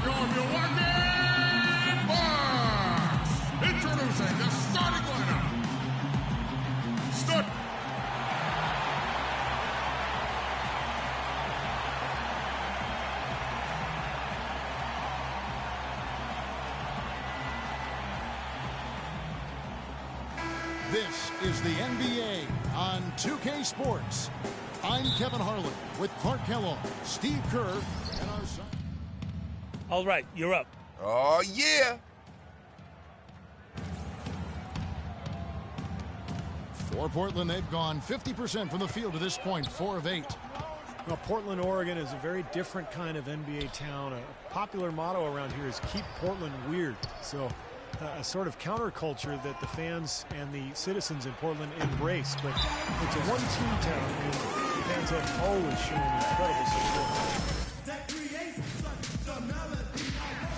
your Milwaukee Bucks. Introducing the starting lineup. Stud. This is the NBA on 2K Sports. I'm Kevin Harlan with Clark Kellogg, Steve Kerr, and our son. All right, you're up. Oh, yeah. For Portland, they've gone 50% from the field to this point, 4 of 8. Well, Portland, Oregon is a very different kind of NBA town. A popular motto around here is keep Portland weird. So a sort of counterculture that the fans and the citizens in Portland embrace. But it's a one-team town, and fans have always shown incredible support.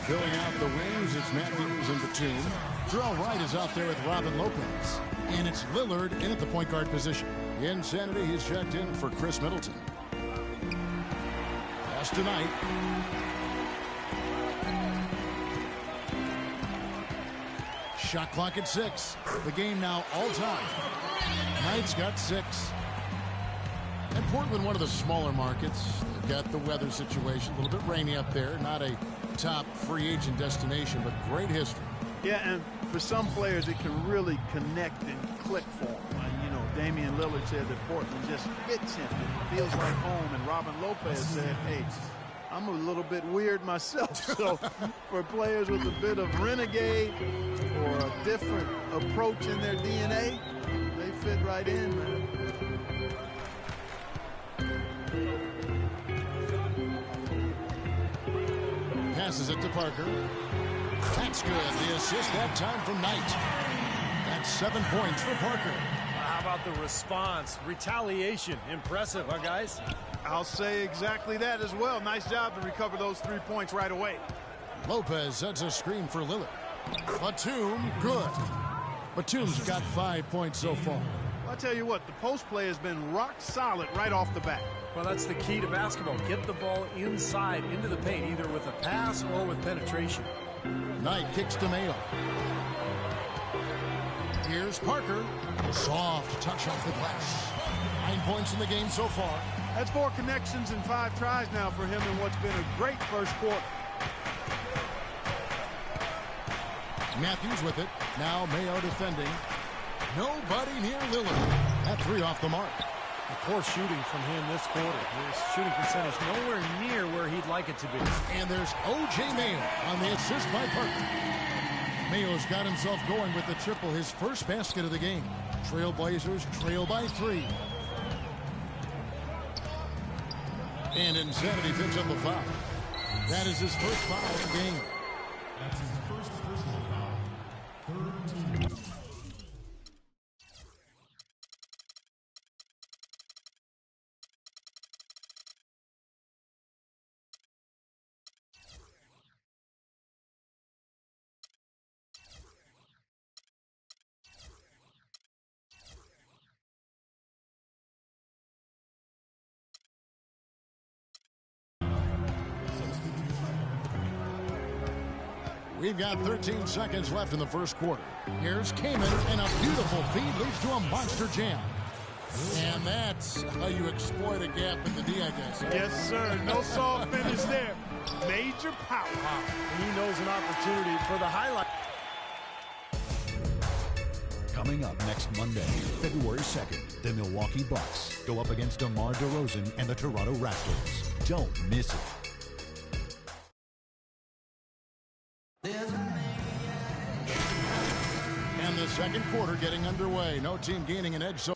Filling out the wings, it's Matthews and Batum. Jarrell Wright is out there with Robin Lopez. And it's Lillard in at the point guard position. Insanity, he's checked in for Chris Middleton. Pass tonight. Shot clock at 6. The game now all time. Knight's got 6. And Portland, one of the smaller markets. They've got the weather situation. A little bit rainy up there. Not a top free agent destination, but great history. Yeah, and for some players, it can really connect and click for them. You know, Damian Lillard said that Portland just fits him. It feels like home. And Robin Lopez said, hey, I'm a little bit weird myself. So for players with a bit of renegade or a different approach in their DNA, they fit right in, man. Passes it to Parker. That's good. The assist that time from Knight. That's 7 points for Parker. How about the response? Retaliation. Impressive, huh, guys? I'll say exactly that as well. Nice job to recover those 3 points right away. Lopez sets a screen for Lillard. Batum, good. Batum's got 5 points so far. Well, I'll tell you what, the post play has been rock solid right off the bat. Well, that's the key to basketball. Get the ball inside, into the paint, either with a pass or with penetration. Knight kicks to Mayo. Here's Parker. Soft touch off the glass. 9 points in the game so far. That's 4 connections and 5 tries now for him in what's been a great first quarter. Matthews with it. Now Mayo defending. Nobody near Lillard. That 3 off the mark. Poor shooting from him this quarter. His shooting percentage nowhere near where he'd like it to be. And there's O.J. Mayo on the assist by Parker. Mayo's got himself going with the triple, his first basket of the game. Trailblazers trail by 3. And Insanity picks up the foul. That is his first foul of the game. That's his first personal foul. Third team. We've got 13 seconds left in the first quarter. Here's Kaman, and a beautiful feed leads to a monster jam. And that's how you exploit a gap in the D, I guess. Yes, sir. No soft finish there. Major power. He knows an opportunity for the highlight. Coming up next Monday, February 2nd, the Milwaukee Bucks go up against DeMar DeRozan and the Toronto Raptors. Don't miss it. And the second quarter getting underway. No team gaining an edge so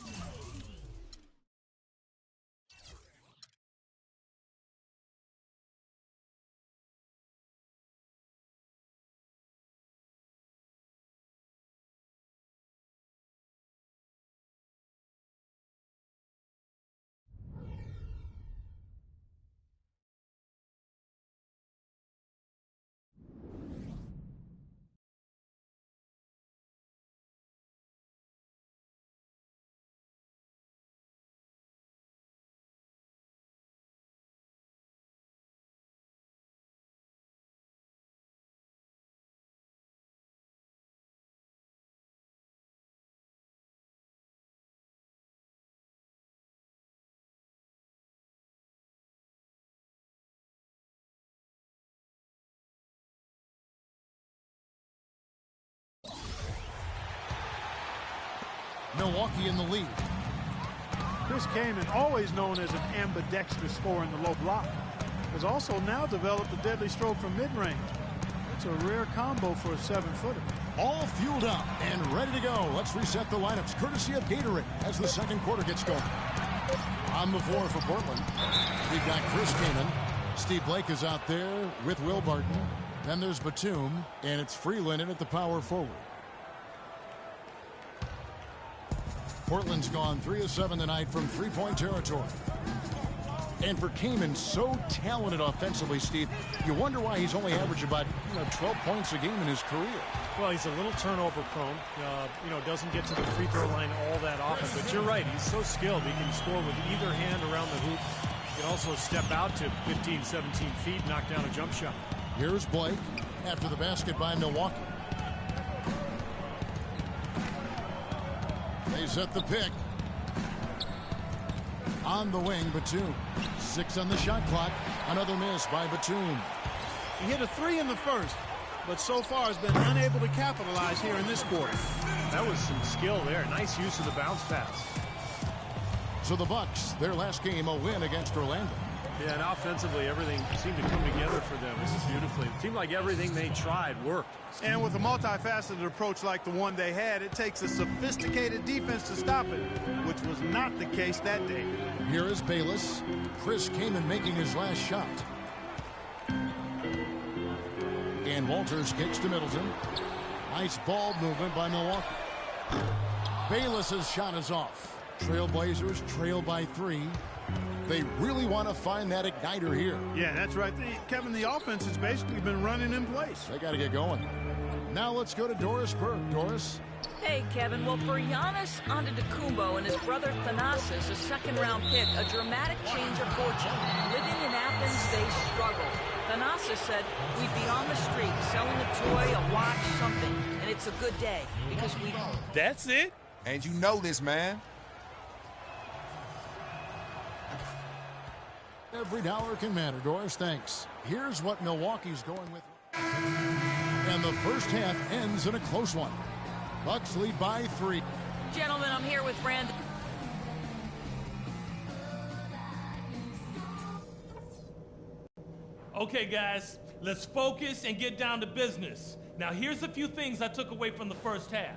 Milwaukee in the lead. Chris Kaman, always known as an ambidextrous scorer in the low block, has also now developed a deadly stroke from mid-range. It's a rare combo for a 7-footer. All fueled up and ready to go. Let's reset the lineups courtesy of Gatorade as the second quarter gets going. On the floor for Portland, we've got Chris Kaman. Steve Blake is out there with Will Barton. Then there's Batum, and it's Freeland in at the power forward. Portland's gone 3 of 7 tonight from three-point territory. And for Kaman, so talented offensively, Steve, you wonder why he's only averaged about 12 points a game in his career. Well, he's a little turnover prone. Doesn't get to the free throw line all that often. But you're right, he's so skilled. He can score with either hand around the hoop. He can also step out to 15, 17 feet, knock down a jump shot. Here's Blake after the basket by Milwaukee. They set the pick. On the wing, Batum. 6 on the shot clock. Another miss by Batum. He hit a 3 in the first, but so far has been unable to capitalize here in this quarter. That was some skill there. Nice use of the bounce pass. So the Bucks, their last game, a win against Orlando. Yeah, and offensively, everything seemed to come together for them. This is beautifully. It seemed like everything they tried worked. And with a multifaceted approach like the one they had, it takes a sophisticated defense to stop it, which was not the case that day. Here is Bayless. Chris Kaman making his last shot. And Walters kicks to Middleton. Nice ball movement by Milwaukee. Bayless's shot is off. Trailblazers trail by 3. They really want to find that igniter here. Yeah, that's right. Kevin, the offense has basically been running in place. They got to get going. Now let's go to Doris Burke. Doris? Hey, Kevin. Well, for Giannis Antetokounmpo and his brother Thanasis, a second-round pick, a dramatic change of fortune. Living in Athens, they struggled. Thanasis said, we'd be on the street selling a toy, a watch, something, and it's a good day because we... That's it? And you know this, man. Every dollar can matter, Doris. Thanks. Here's what Milwaukee's going with. And the first half ends in a close one. Bucks lead by 3. Gentlemen, I'm here with Brandon. Okay, guys, let's focus and get down to business. Now, here's a few things I took away from the first half.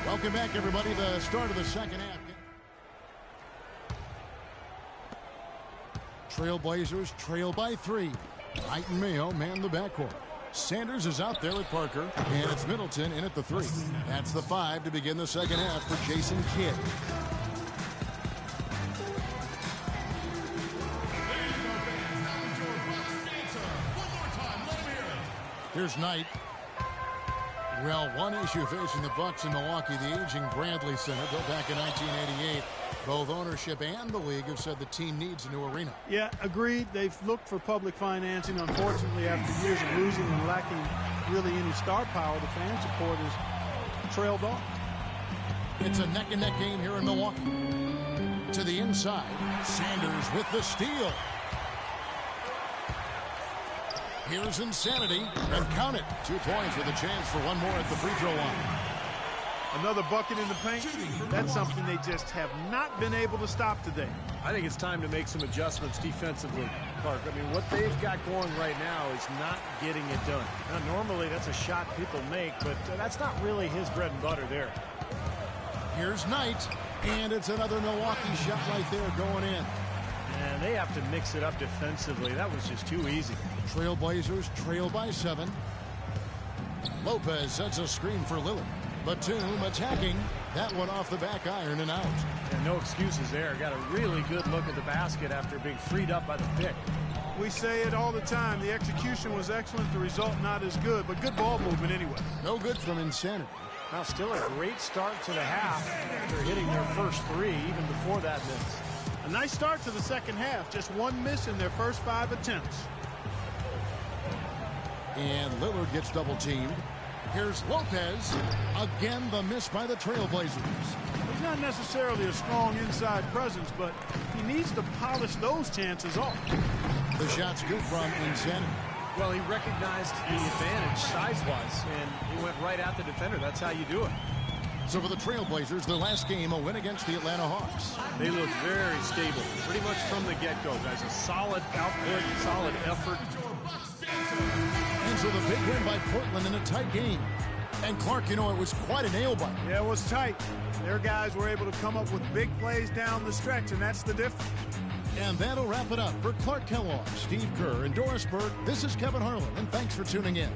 Welcome back, everybody. The start of the second half. Trailblazers trail by 3. Knight and Mayo man the backcourt. Sanders is out there with Parker, and it's Middleton in at the 3. That's the 5 to begin the second half for Jason Kidd. Here's Knight. Well, one issue facing the Bucks in Milwaukee, the aging Bradley Center, built back in 1988. Both ownership and the league have said the team needs a new arena. Yeah, agreed. They've looked for public financing. Unfortunately, after years of losing and lacking really any star power, the fan support has trailed off. It's a neck-and-neck game here in Milwaukee. To the inside, Sanders with the steal. Here's Insanity, and count it. 2 points with a chance for one more at the free throw line. Another bucket in the paint. That's something they just have not been able to stop today. I think it's time to make some adjustments defensively, Clark. I mean, what they've got going right now is not getting it done. Now, normally that's a shot people make, but that's not really his bread and butter there. Here's Knight, and it's another Milwaukee shot right there going in. And they have to mix it up defensively. That was just too easy. Trailblazers trail by 7. Lopez sets a screen for Lillard. Batum attacking. That one off the back iron and out. And no excuses there. Got a really good look at the basket after being freed up by the pick. We say it all the time. The execution was excellent. The result not as good, but good ball movement anyway. No good from Insanity. Now still a great start to the half after hitting their first 3 even before that miss. A nice start to the second half. Just one miss in their first 5 attempts. And Lillard gets double teamed. Here's Lopez. Again, the miss by the Trailblazers. He's not necessarily a strong inside presence, but he needs to polish those chances off. The shot's good from Insanity. Well, he recognized the advantage size-wise, and he went right at the defender. That's how you do it. So for the Trailblazers, their last game, a win against the Atlanta Hawks. They looked very stable, pretty much from the get-go, guys. A solid output, solid effort. And so the big win by Portland in a tight game. And Clark, you know, it was quite a nail-biter. Yeah, it was tight. Their guys were able to come up with big plays down the stretch, and that's the difference. And that'll wrap it up for Clark Kellogg, Steve Kerr, and Doris Burke. This is Kevin Harlan, and thanks for tuning in.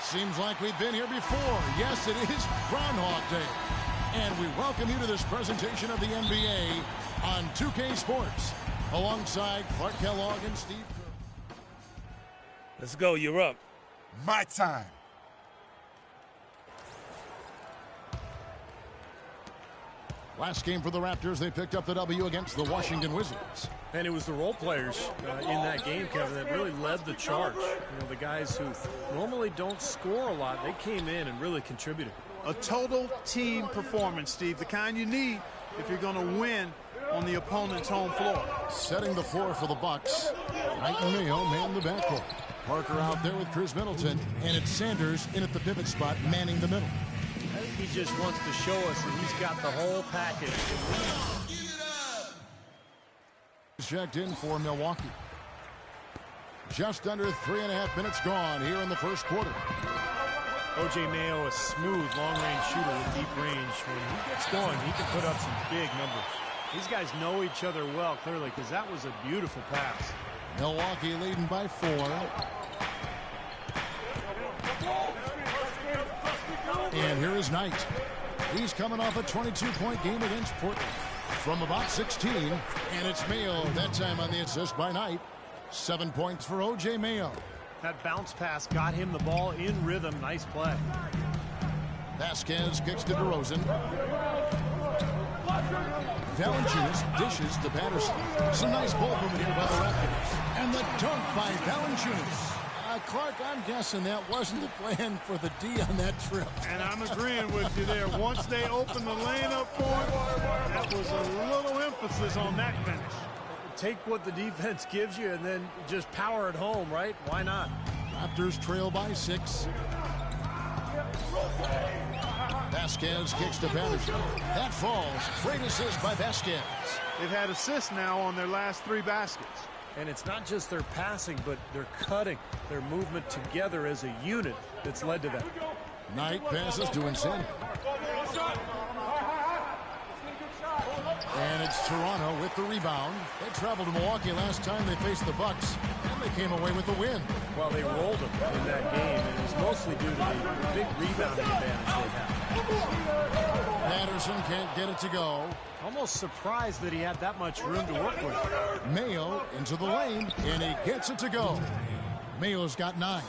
Seems like we've been here before. Yes, it is Groundhog Day. And we welcome you to this presentation of the NBA on 2K Sports, alongside Clark Kellogg and Steve Kerr. Let's go. You're up. My time. Last game for the Raptors, they picked up the W against the Washington Wizards. And it was the role players in that game, Kevin, that really led the charge. You know, the guys who normally don't score a lot, they came in and really contributed. A total team performance, Steve, the kind you need if you're going to win on the opponent's home floor. Setting the floor for the Bucks. Knight and Mayo man the backcourt. Parker out there with Chris Middleton, and it's Sanders in at the pivot spot, manning the middle. I think he just wants to show us that he's got the whole package. Checked in for Milwaukee. Just under 3.5 minutes gone here in the first quarter. O.J. Mayo, a smooth long-range shooter with deep range. When he gets going, he can put up some big numbers. These guys know each other well, clearly, because that was a beautiful pass. Milwaukee leading by 4. And here is Knight. He's coming off a 22-point game against Portland from about 16. And it's Mayo, that time on the assist by Knight. 7 points for O.J. Mayo. That bounce pass got him the ball in rhythm. Nice play. Vasquez kicks to DeRozan. Valanciunas dishes to Patterson. Some nice ball movement here by the Raptors. And the dunk by Valanciunas. Clark, I'm guessing that wasn't the plan for the D on that trip. And I'm agreeing with you there. Once they opened the lane up for him, that was a little emphasis on that finish. Take what the defense gives you and then just power it home, right? Why not? Raptors trail by 6. Vasquez kicks to Patterson. That falls. Great assist by Vasquez. They've had assists now on their last 3 baskets. And it's not just their passing, but their cutting, their movement together as a unit that's led to that. Knight passes to Insanity. And it's Toronto with the rebound. They traveled to Milwaukee last time they faced the Bucks, and they came away with the win. Well, they rolled them in that game, and it was mostly due to the big rebounding advantage they had. Patterson can't get it to go. Almost surprised that he had that much room to work with. Mayo into the lane, and he gets it to go. Mayo's got 9.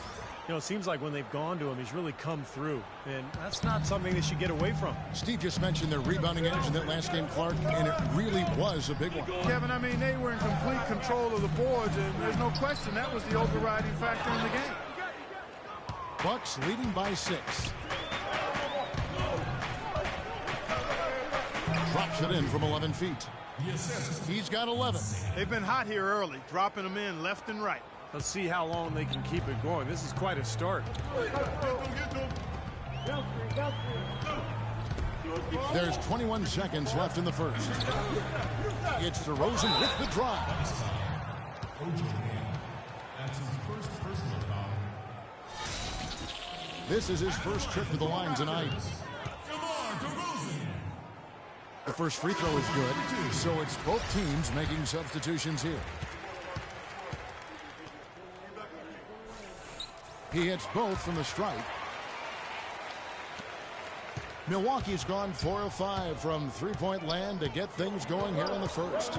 You know, it seems like when they've gone to him, he's really come through. And that's not something they should get away from. Steve just mentioned their rebounding edge in that last game, Clark, and it really was a big one. Kevin, I mean, they were in complete control of the boards, and there's no question that was the overriding factor in the game. Bucks leading by 6. Drops it in from 11 feet. He's got 11. They've been hot here early, dropping them in left and right. Let's see how long they can keep it going. This is quite a start. There's 21 seconds left in the first. It's DeRozan with the drive. This is his first trip to the line tonight. The first free throw is good, so it's both teams making substitutions here. He hits both from the stripe. Milwaukee's gone 4 of 5 from three-point land to get things going here in the first.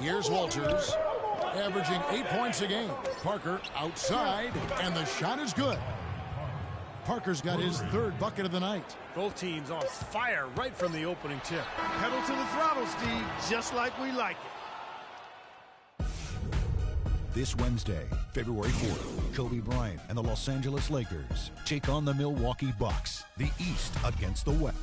Here's Walters, averaging 8 points a game. Parker outside, and the shot is good. Parker's got his 3rd bucket of the night. Both teams on fire right from the opening tip. Pedal to the throttle, Steve, just like we like it. This Wednesday, February 4th, Kobe Bryant and the Los Angeles Lakers take on the Milwaukee Bucks, the East against the West.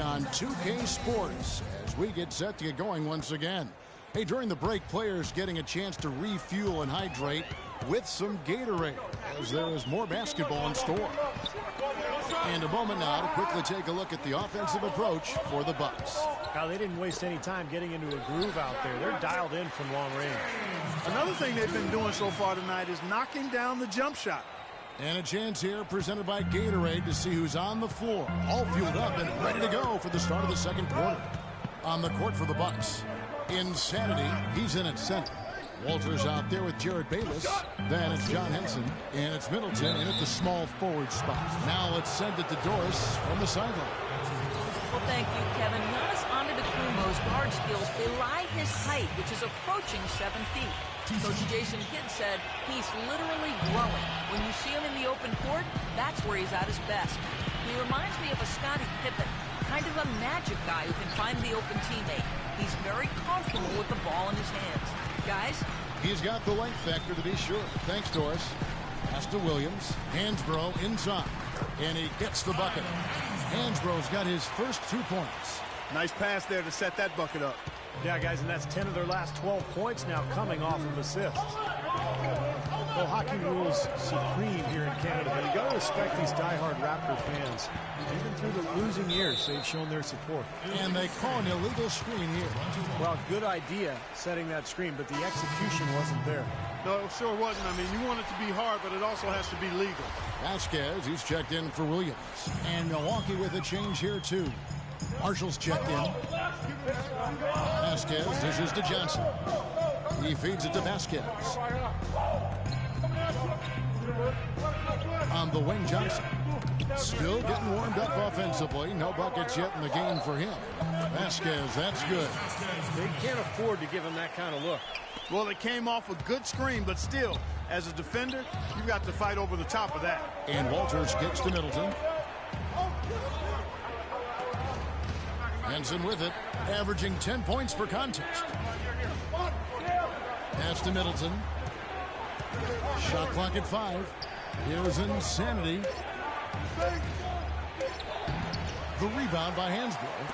On 2K Sports as we get set to get going once again. Hey, during the break, players getting a chance to refuel and hydrate with some Gatorade as there is more basketball in store. And a moment now to quickly take a look at the offensive approach for the Bucks. Now, they didn't waste any time getting into a groove out there. They're dialed in from long range. Another thing they've been doing so far tonight is knocking down the jump shot. And a chance here presented by Gatorade to see who's on the floor, all fueled up and ready to go for the start of the second quarter. On the court for the Bucks, Insanity, he's in at center. Walters out there with Jared Bayless. Then it's John Henson, and it's Middleton in at the small forward spot. Now let's send it to Doris from the sideline. Well, thank you, Kevin. Giannis Antetokounmpo's guard skills belie his height, which is approaching 7 feet. Coach Jason Kidd said he's literally glowing. When you see him in the open court, that's where he's at his best. He reminds me of a Scottie Pippen, kind of a magic guy who can find the open teammate. He's very comfortable with the ball in his hands. Guys, He's got the length factor to be sure. Thanks, Doris. Pass to Williams. Hansbrough inside. And he gets the bucket. Hansbrough's got his first 2 points. Nice pass there to set that bucket up. Yeah, guys, and that's 10 of their last 12 points now coming off of assists. Well, hockey rules supreme here in Canada, but you got to respect these diehard Raptor fans. Even through the losing years, they've shown their support. And they call an illegal screen here. Well, good idea setting that screen, but the execution wasn't there. No, it sure wasn't. I mean, you want it to be hard, but it also has to be legal. Vasquez, he's checked in for Williams. And Milwaukee with a change here, too. Marshall's checked in. Vasquez dishes to Johnson. He feeds it to Vasquez. On the wing, Johnson. Still getting warmed up offensively. No buckets yet in the game for him. Vasquez, that's good. They can't afford to give him that kind of look. Well, it came off a good screen, but still, as a defender, you've got to fight over the top of that. And Walters gets to Middleton. Henson with it, averaging 10 points per contest. Pass to Middleton. Shot clock at 5. Here's Insanity. The rebound by Hansbrough.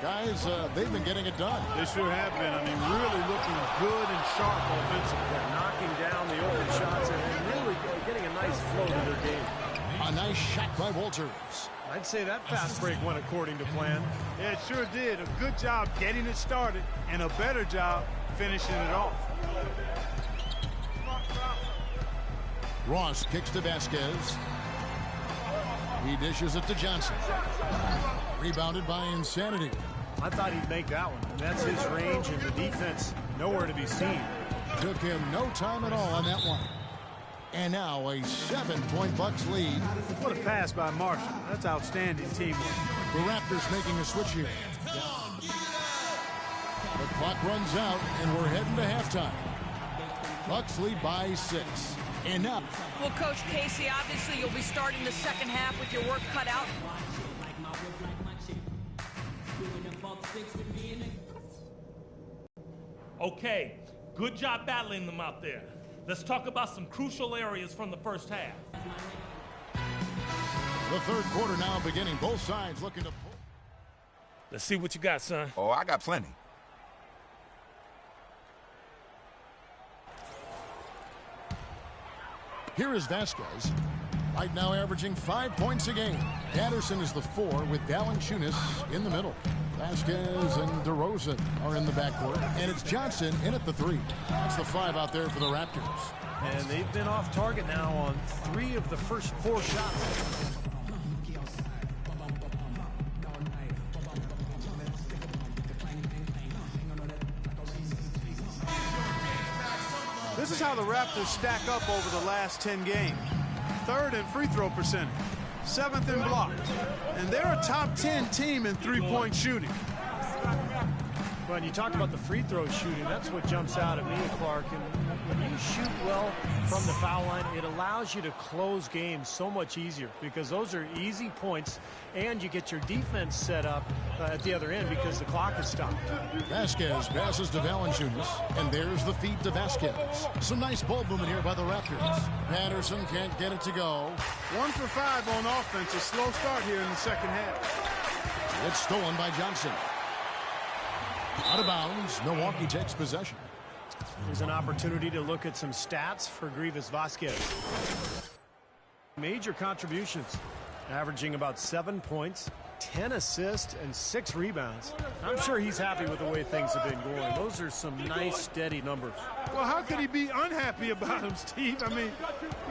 Guys, they've been getting it done. They sure have been. I mean, really looking good and sharp offensively. They're knocking down the open shots and really getting a nice flow to their game. A nice shot by Walters. I'd say that fast break went according to plan. Yeah, it sure did. A good job getting it started and a better job finishing it off. Ross kicks to Vasquez. He dishes it to Johnson. Rebounded by Insanity. I thought he'd make that one. And that's his range, and the defense nowhere to be seen. Took him no time at all on that one. And now a 7-point Bucks lead. What a pass by Marshall. That's outstanding teamwork. The Raptors making a switch here. The clock runs out, and we're heading to halftime. Bucks lead by 6. And now. Well, Coach Casey, obviously you'll be starting the second half with your work cut out. Okay, good job battling them out there. Let's talk about some crucial areas from the first half. The third quarter now beginning. Both sides looking to pull. Let's see what you got, son. Oh, I got plenty. Here is Vasquez. Right now averaging 5 points a game. Patterson is the 4 with Valanciunas in the middle. Vasquez and DeRozan are in the backcourt. And it's Johnson in at the 3. That's the 5 out there for the Raptors. And they've been off target now on 3 of the first 4 shots. This is how the Raptors stack up over the last 10 games. 3rd in free throw percentage, 7th in blocks, and they're a top 10 team in three-point shooting. When you talk about the free throw shooting, that's what jumps out at me, Clark. And when you shoot well from the foul line, it allows you to close games so much easier because those are easy points, and you get your defense set up at the other end because the clock is stopped. Vasquez passes to Valanciunas, and there's the feed to Vasquez. Some nice ball movement here by the Raptors. Patterson can't get it to go. 1 for 5 on offense. A slow start here in the second half. It's stolen by Johnson. Out of bounds, Milwaukee takes possession. There's an opportunity to look at some stats for Grievous Vasquez. Major contributions, averaging about 7 points, 10 assists, and 6 rebounds. I'm sure he's happy with the way things have been going. Those are some nice, steady numbers. Well, how could he be unhappy about him, Steve? I mean,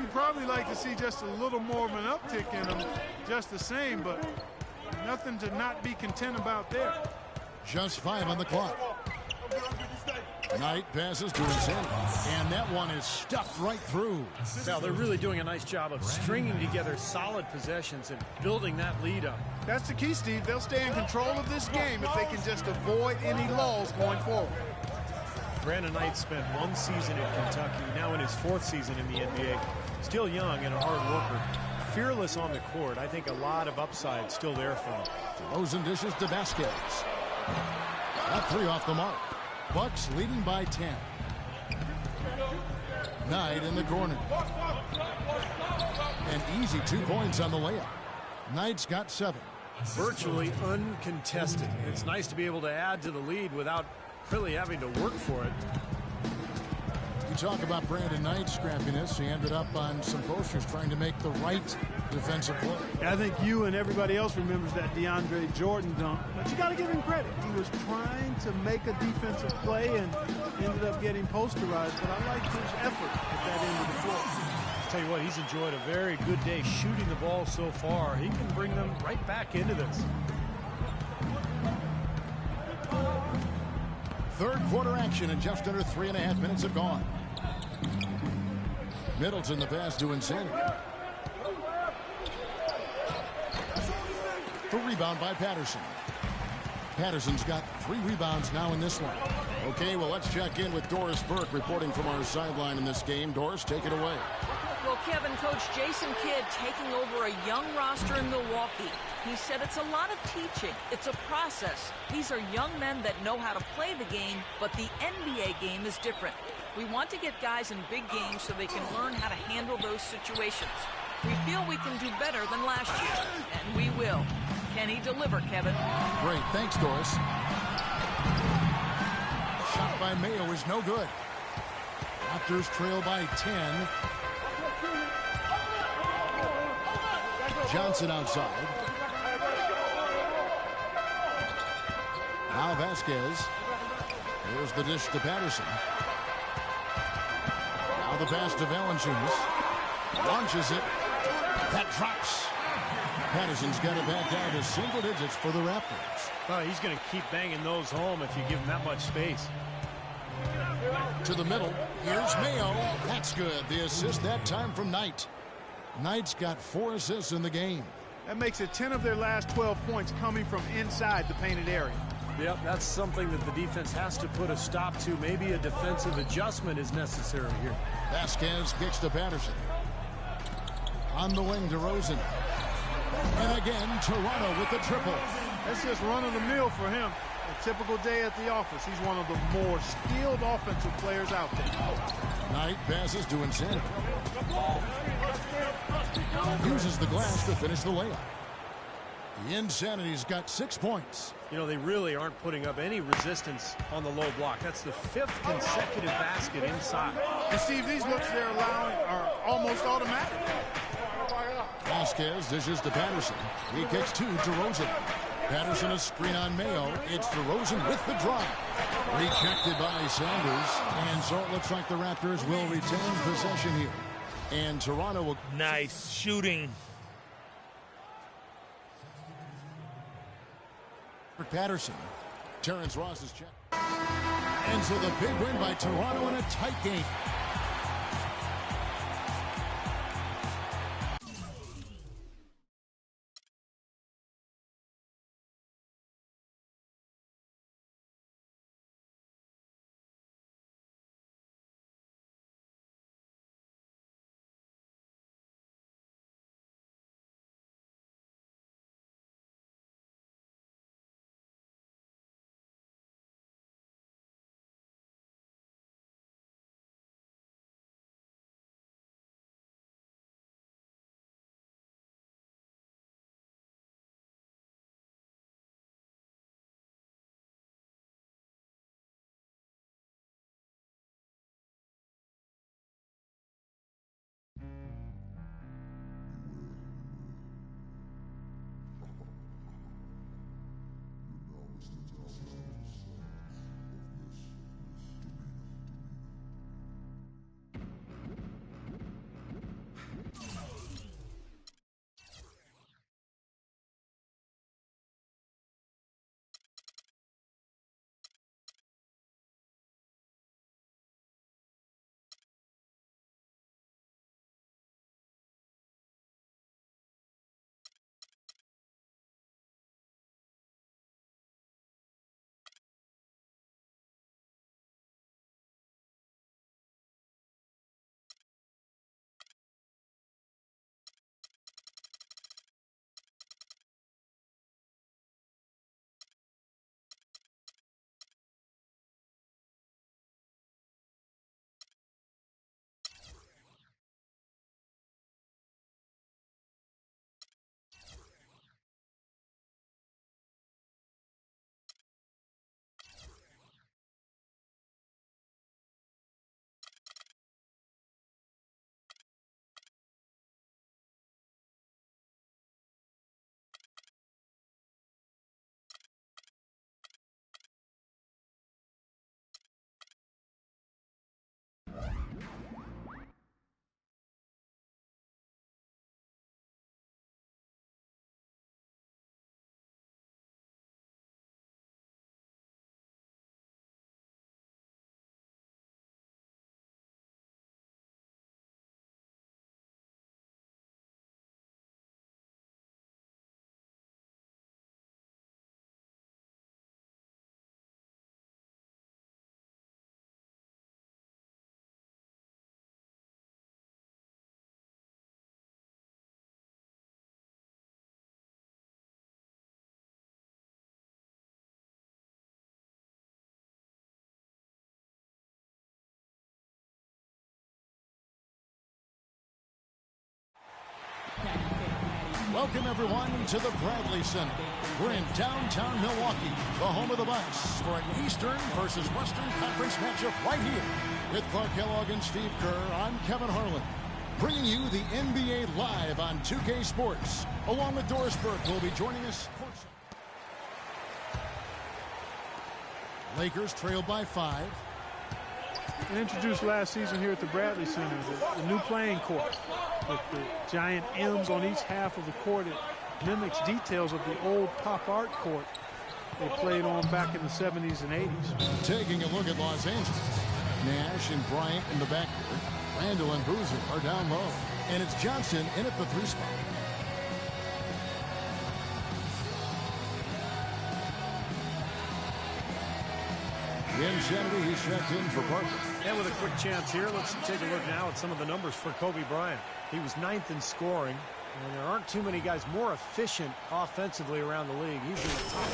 he'd probably like to see just a little more of an uptick in him, just the same, but nothing to not be content about there. Just 5 on the clock. Knight passes to Insanity, and that one is stuffed right through. Now, they're really doing a nice job of stringing together solid possessions and building that lead up. That's the key, Steve. They'll stay in control of this game if they can just avoid any lulls going forward. Brandon Knight spent 1 season in Kentucky, now in his 4th season in the NBA. Still young and a hard worker. Fearless on the court. I think a lot of upside still there for him. DeRozan dishes to Vasquez. That 3 off the mark. Bucks leading by 10. Knight in the corner. An easy 2 points on the layup. Knight's got 7. Virtually uncontested. It's nice to be able to add to the lead without really having to work for it. You talk about Brandon Knight's scrappiness. He ended up on some posters trying to make the right defensive play. I think you and everybody else remembers that DeAndre Jordan dunk, but you got to give him credit. He was trying to make a defensive play and ended up getting posterized, but I liked his effort at that end of the floor. I'll tell you what, he's enjoyed a very good day shooting the ball so far. He can bring them right back into this. Third quarter action, and just under 3.5 minutes have gone. Middleton the pass to Insanity. The rebound by Patterson. Patterson's got 3 rebounds now in this one. Okay, well, let's check in with Doris Burke reporting from our sideline in this game. Doris, take it away. Well, Kevin, Coach Jason Kidd taking over a young roster in Milwaukee. He said it's a lot of teaching. It's a process. These are young men that know how to play the game, but the NBA game is different. We want to get guys in big games so they can learn how to handle those situations. We feel we can do better than last year, and we will. Can he deliver, Kevin? Great. Thanks, Doris. Shot by Mayo is no good. Raptors trail by 10. Johnson outside. Now Vasquez. There's the dish to Patterson. Now the pass to Valanciunas. Launches it. That drops. Patterson's got it back down to single digits for the Raptors. Well, he's going to keep banging those home if you give him that much space. To the middle. Here's Mayo. That's good. The assist that time from Knight. Knight's got 4 assists in the game. That makes it 10 of their last 12 points coming from inside the painted area. Yep, that's something that the defense has to put a stop to. Maybe a defensive adjustment is necessary here. Vasquez kicks to Patterson. On the wing to Rosen. And again, Toronto with the triple. That's just run-of-the-mill for him. A typical day at the office. He's one of the more skilled offensive players out there. Knight passes to Insanity. Uses the glass to finish the layup. The Insanity's got 6 points. You know, they really aren't putting up any resistance on the low block. That's the 5th consecutive basket inside. And Steve, these looks they're allowing are almost automatic. Vasquez dishes to Patterson. He kicks 2 to Rosen. Patterson a screen on Mayo. It's DeRozan with the drive. Rejected by Sanders. And so it looks like the Raptors will retain possession here. And Toronto will... Nice shooting. Patterson. Terrence Ross is checked. And so the big win by Toronto in a tight game. Welcome, everyone, to the Bradley Center. We're in downtown Milwaukee, the home of the Bucks, for an Eastern versus Western Conference matchup right here. With Clark Kellogg and Steve Kerr, I'm Kevin Harlan, bringing you the NBA live on 2K Sports. Along with Doris Burke, will be joining us. Lakers trail by 5. And introduced last season here at the Bradley Center, the new playing court with the giant M's on each half of the court. It mimics details of the old pop art court they played on back in the 70s and 80s. Taking a look at Los Angeles. Nash and Bryant in the backcourt. Randall and Boozer are down low. And it's Johnson in at the 3 spot. Insanity, he's checked in for Parker. And with a quick chance here, let's take a look now at some of the numbers for Kobe Bryant. He was 9th in scoring, and there aren't too many guys more efficient offensively around the league. He's in the top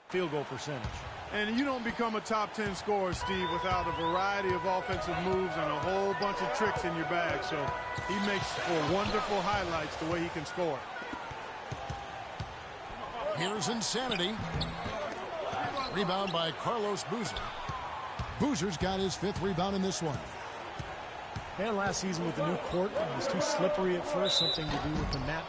field goal percentage. And you don't become a top 10 scorer, Steve, without a variety of offensive moves and a whole bunch of tricks in your bag. So he makes for wonderful highlights the way he can score. Here's Insanity. Rebound by Carlos Boozer. Boozer's got his 5th rebound in this one. And last season with the new court, it was too slippery at first, something to do with the mat.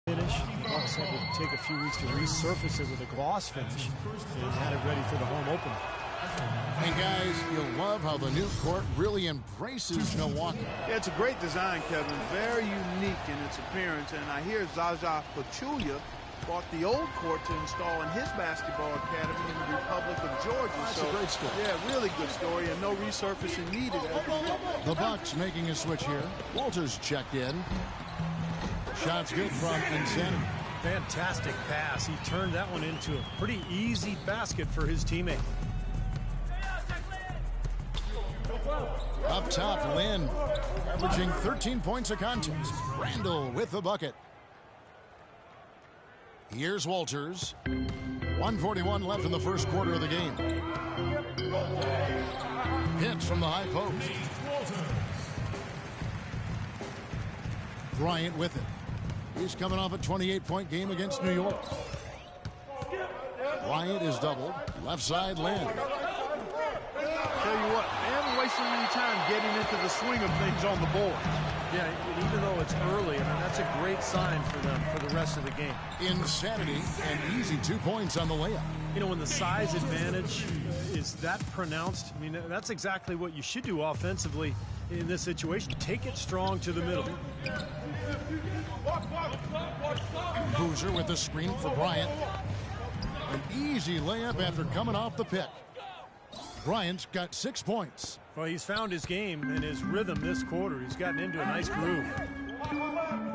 Finish. The Bucks had to take a few weeks to resurface it with a gloss finish and had it ready for the home opener. And guys, you'll love how the new court really embraces Milwaukee. Yeah, it's a great design, Kevin. Very unique in its appearance. And I hear Zaza Pachulia bought the old court to install in his basketball academy in the Republic of Georgia. That's a great story. Yeah, really good story, and no resurfacing needed. The Bucks making a switch here. Walters checked in. Shots good from Insanity. Fantastic pass. He turned that one into a pretty easy basket for his teammate. Up top, Lynn, averaging 13 points a contest. Randall with the bucket. Here's Walters. 1:41 left in the first quarter of the game. Hits from the high post. Bryant with it. He's coming off a 28-point game against New York. Bryant is doubled. Left side, Lynn. Tell you what, they haven't wasted any time getting into the swing of things on the board. Yeah, and even though it's early, I mean, that's a great sign for them for the rest of the game. Insanity, and easy 2 points on the layup. You know, when the size advantage is that pronounced, I mean, that's exactly what you should do offensively in this situation. Take it strong to the middle. Boozer with the screen for Bryant. An easy layup after coming off the pick. Bryant's got 6 points. Well, he's found his game and his rhythm this quarter. He's gotten into a nice groove.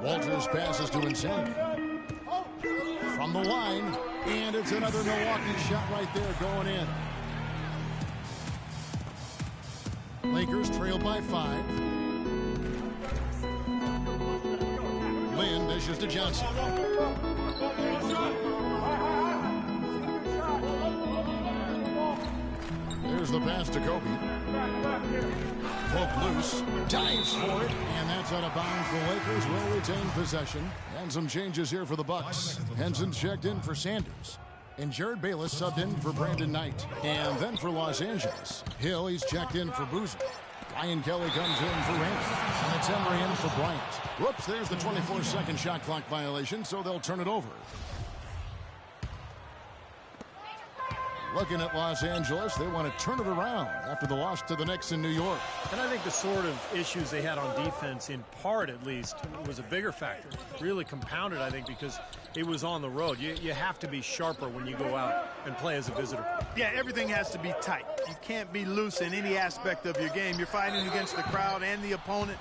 Walters passes to Insanity. From the line, and it's another Milwaukee shot right there going in. Lakers trail by 5. Lynn dishes to Johnson. There's the pass to Kobe. Poke loose, dives for it, and that's out of bounds. The Lakers will retain possession. And some changes here for the Bucks. Henson checked in for Sanders. And Jared Bayless subbed in for Brandon Knight. And then for Los Angeles, Hill, he's checked in for Boozer. Ryan Kelly comes in for Randall. And it's Emery in for Bryant. Whoops, there's the 24-second shot clock violation, so they'll turn it over. Looking at Los Angeles, they want to turn it around after the loss to the Knicks in New York. And I think the sort of issues they had on defense, in part at least, was a bigger factor. Really compounded, I think, because it was on the road. You have to be sharper when you go out and play as a visitor. Yeah, everything has to be tight. You can't be loose in any aspect of your game. You're fighting against the crowd and the opponent.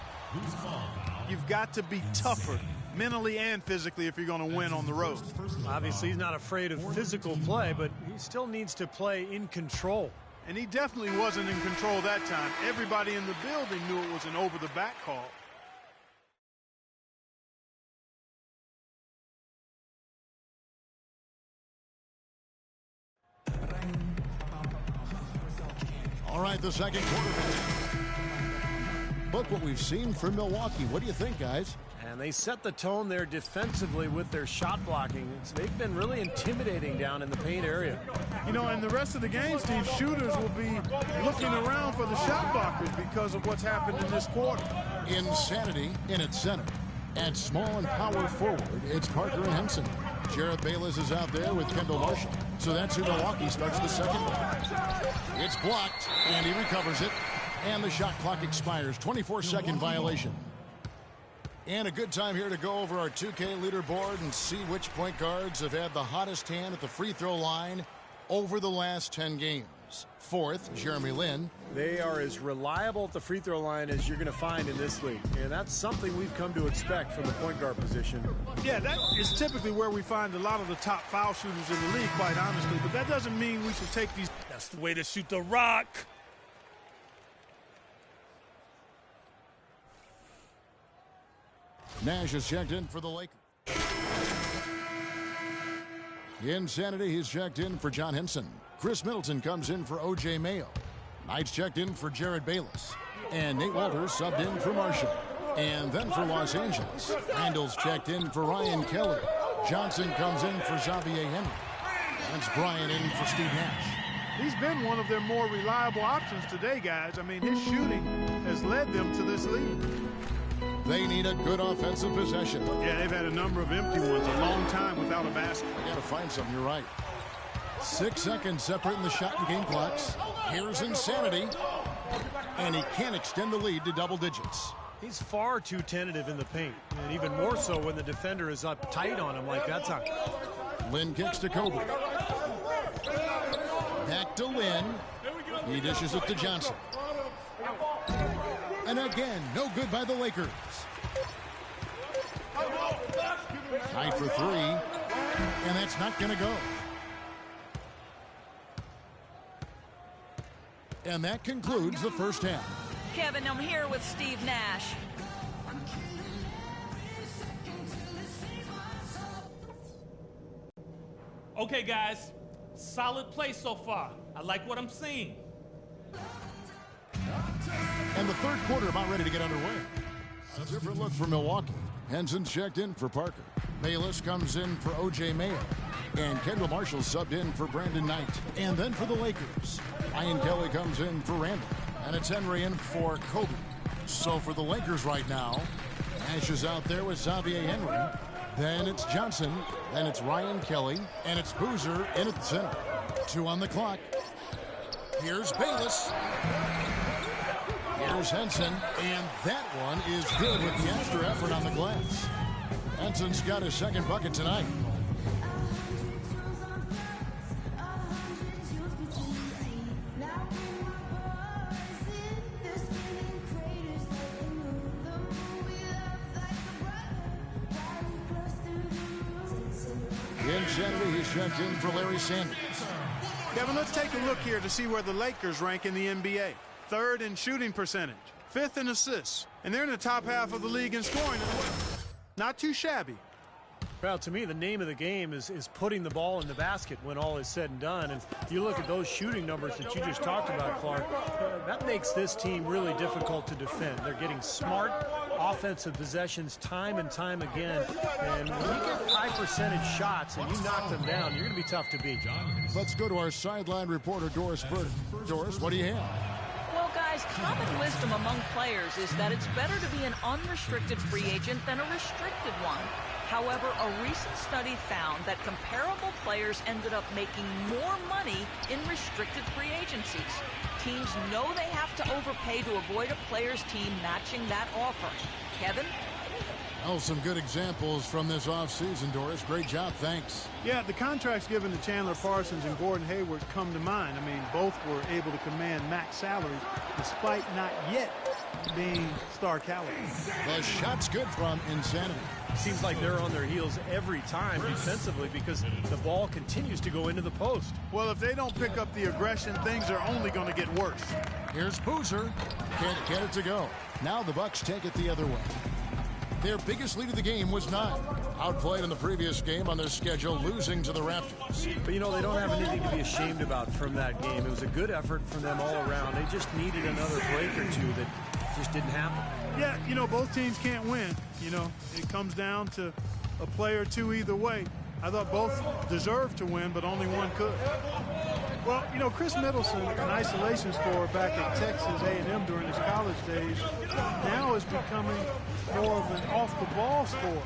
You've got to be tougher mentally and physically if you're going to win on the road. Obviously, he's not afraid of physical play, but he still needs to play in control. And he definitely wasn't in control that time. Everybody in the building knew it was an over-the-back call. All right, the second quarter. Look what we've seen from Milwaukee. What do you think, guys? And they set the tone there defensively with their shot blocking. They've been really intimidating down in the paint area. You know, in the rest of the game, Steve, shooters will be looking around for the shot blockers because of what's happened in this quarter. Insanity in its center. At small and power forward, it's Parker and Henson. Jared Bayless is out there with Kendall Marshall. So that's who Milwaukee starts the second. It's blocked, and he recovers it. And the shot clock expires. 24-second violation. And a good time here to go over our 2K leaderboard and see which point guards have had the hottest hand at the free throw line over the last 10 games. Fourth, Jeremy Lin. They are as reliable at the free throw line as you're going to find in this league. And that's something we've come to expect from the point guard position. Yeah, that is typically where we find a lot of the top foul shooters in the league, quite honestly. But that doesn't mean we should take these. That's the way to shoot the rock. Nash is checked in for the Lakers. Insanity, he's checked in for John Henson. Chris Middleton comes in for O.J. Mayo. Knight's checked in for Jared Bayless. And Nate Walters subbed in for Marshall. And then for Los Angeles, Randall's checked in for Ryan Kelly. Johnson comes in for Xavier Henry. That's Brian in for Steve Nash. He's been one of their more reliable options today, guys. I mean, his shooting has led them to this lead. They need a good offensive possession. Yeah, they've had a number of empty ones, a long time without a basket. They got to find something, you're right. 6 seconds separating the shot and game clocks. Here's Insanity. And he can't extend the lead to double digits. He's far too tentative in the paint, and even more so when the defender is up tight on him like that time. Lin kicks to Kobe. Back to Lin. He dishes it to Johnson. And again, no good by the Lakers. Tied for three, and that's not going to go. And that concludes the first half. Kevin, I'm here with Steve Nash. Okay, guys. Solid play so far. I like what I'm seeing. And the third quarter about ready to get underway. A different look for Milwaukee. Henson's checked in for Parker. Bayless comes in for O.J. Mayo. And Kendall Marshall subbed in for Brandon Knight. And then for the Lakers, Ryan Kelly comes in for Randall. And it's Henry in for Kobe. So for the Lakers right now, Nash is out there with Xavier Henry. Then it's Johnson. Then it's Ryan Kelly. And it's Boozer in at the center. 2 on the clock. Here's Bayless. Here's Henson, and that one is good with the extra effort on the glass. Henson's got his second bucket tonight. Insanity, he's checked in for Larry Sanders. Kevin, let's take a look here to see where the Lakers rank in the NBA. 3rd in shooting percentage, 5th in assists, and they're in the top half of the league in scoring as well. Not too shabby. Well, to me, the name of the game is putting the ball in the basket when all is said and done. And you look at those shooting numbers that you just talked about, Clark, that makes this team really difficult to defend. They're getting smart offensive possessions time and time again. And when you get high percentage shots and you knock them down, you're going to be tough to beat. Let's go to our sideline reporter, Doris Burton. Doris, what do you have? Well, guys, common wisdom among players is that it's better to be an unrestricted free agent than a restricted one. However, a recent study found that comparable players ended up making more money in restricted free agencies. Teams know they have to overpay to avoid a player's team matching that offer. Kevin? Oh, some good examples from this offseason, Doris. Great job, thanks. Yeah, the contracts given to Chandler Parsons and Gordon Hayward come to mind. I mean, both were able to command max salaries despite not yet being star caliber. The shot's good from Insanity. Seems like they're on their heels every time defensively because the ball continues to go into the post. Well, if they don't pick up the aggression, things are only going to get worse. Here's Boozer. Can't get it to go. Now the Bucks take it the other way. Their biggest lead of the game was 9. Outplayed in the previous game on their schedule, losing to the Raptors. But, you know, they don't have anything to be ashamed about from that game. It was a good effort from them all around. They just needed another break or two that just didn't happen. Yeah, you know, both teams can't win. You know, it comes down to a play or two either way. I thought both deserved to win, but only one could. Well, you know, Chris Middleton, an isolation scorer back at Texas A&M during his college days, now is becoming more of an off-the-ball scorer.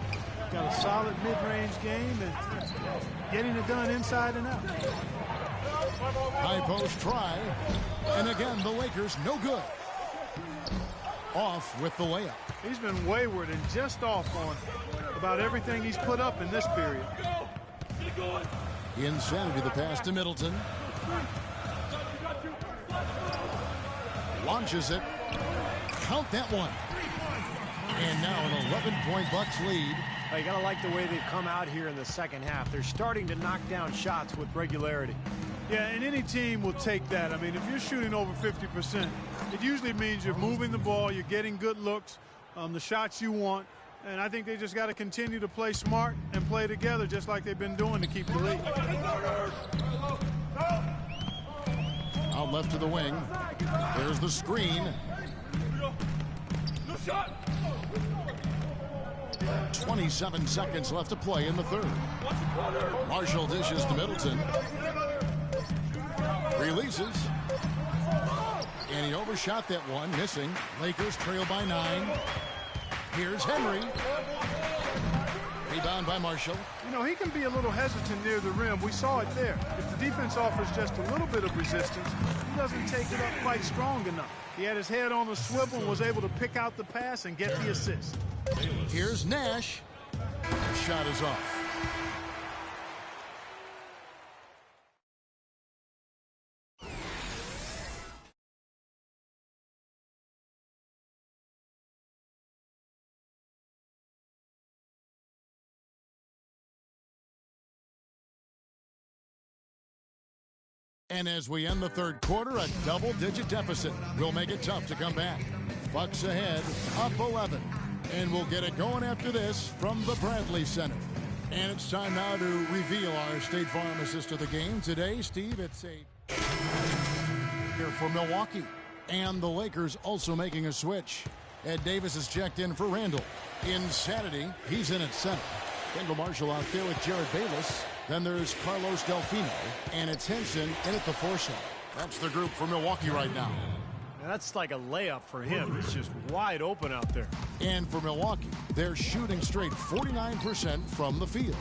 Got a solid mid-range game and getting it done inside and out. High post try, and again, the Lakers no good. Off with the layup. He's been wayward and just off on about everything he's put up in this period. Insanity, the pass to Middleton. Launches it. Count that one. And now an 11-point Bucks lead. You got to like the way they've come out here in the second half. They're starting to knock down shots with regularity. Yeah, and any team will take that. I mean, if you're shooting over 50%, it usually means you're moving the ball, you're getting good looks, the shots you want. And I think they just got to continue to play smart and play together just like they've been doing to keep the lead. Out left to the wing. There's the screen. 27 seconds left to play in the third. Marshall dishes to Middleton. Releases. And he overshot that one, missing. Lakers trail by 9. Here's Henry. Rebound by Marshall. You know, he can be a little hesitant near the rim. We saw it there. If the defense offers just a little bit of resistance, he doesn't take it up quite strong enough. He had his head on the swivel and was able to pick out the pass and get the assist. Here's Nash. The shot is off. And as we end the third quarter, a double-digit deficit will make it tough to come back. Bucks ahead, up 11. And we'll get it going after this from the Bradley Center. And it's time now to reveal our State Farm assist of the game. Today, Steve, it's a here for Milwaukee. And the Lakers also making a switch. Ed Davis is checked in for Randall. Insanity, he's in at center. Kendall Marshall out there with Jared Bayless. Then there's Carlos Delfino, and it's Henson in at the 4 shot. That's the group for Milwaukee right now. That's like a layup for him. It's just wide open out there. And for Milwaukee, they're shooting straight 49% from the field.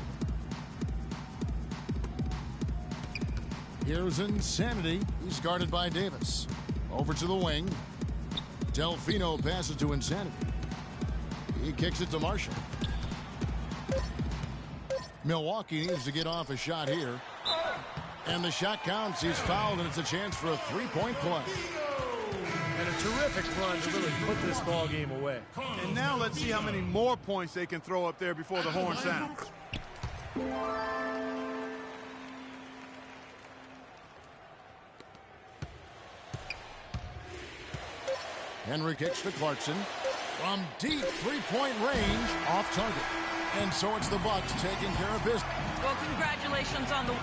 Here's Insanity. He's guarded by Davis. Over to the wing. Delfino passes to Insanity. He kicks it to Marshall. Milwaukee needs to get off a shot here. And the shot counts. He's fouled, and it's a chance for a 3-point play. And a terrific run to really put this ball game away. And now let's see how many more points they can throw up there before the horn sounds. Henry kicks to Clarkson. From deep three-point range, off target. And so it's the Bucks taking care of business. Well, congratulations on the...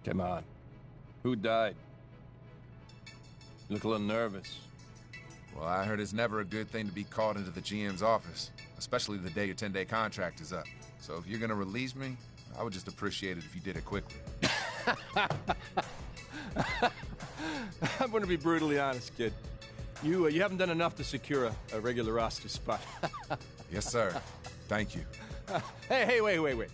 Come on. Who died? You look a little nervous. Well, I heard it's never a good thing to be called into the GM's office, especially the day your 10-day contract is up. So if you're gonna release me, I would just appreciate it if you did it quickly. I'm going to be brutally honest, kid. You haven't done enough to secure a regular roster spot. Yes, sir. Thank you. Hey, wait.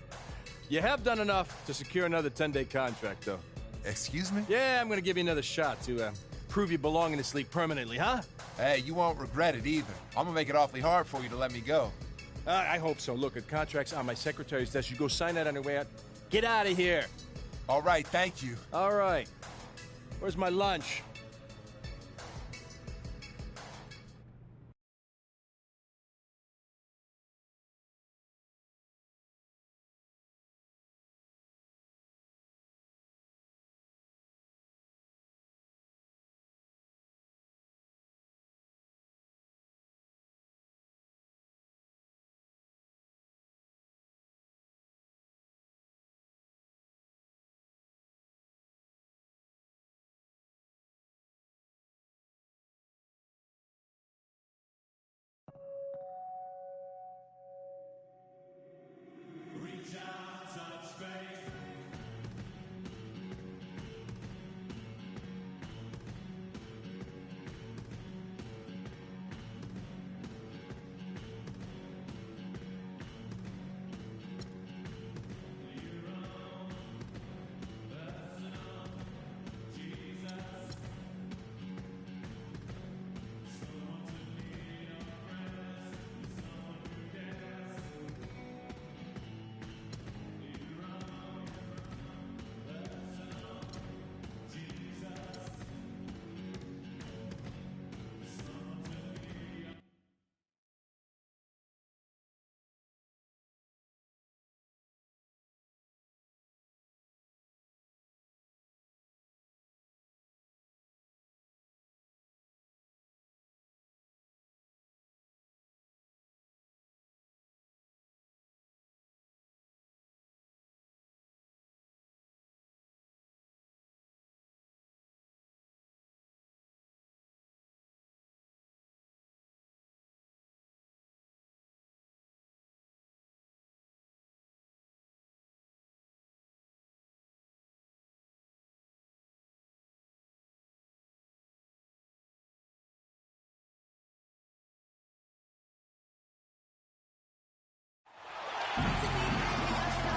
You have done enough to secure another 10-day contract, though. Excuse me? Yeah, I'm going to give you another shot to prove you belong in this league permanently, huh? Hey, you won't regret it either. I'm gonna make it awfully hard for you to let me go. I hope so. Look, a contract's on my secretary's desk. You go sign that on your way out. Get out of here. All right, thank you. All right. Where's my lunch?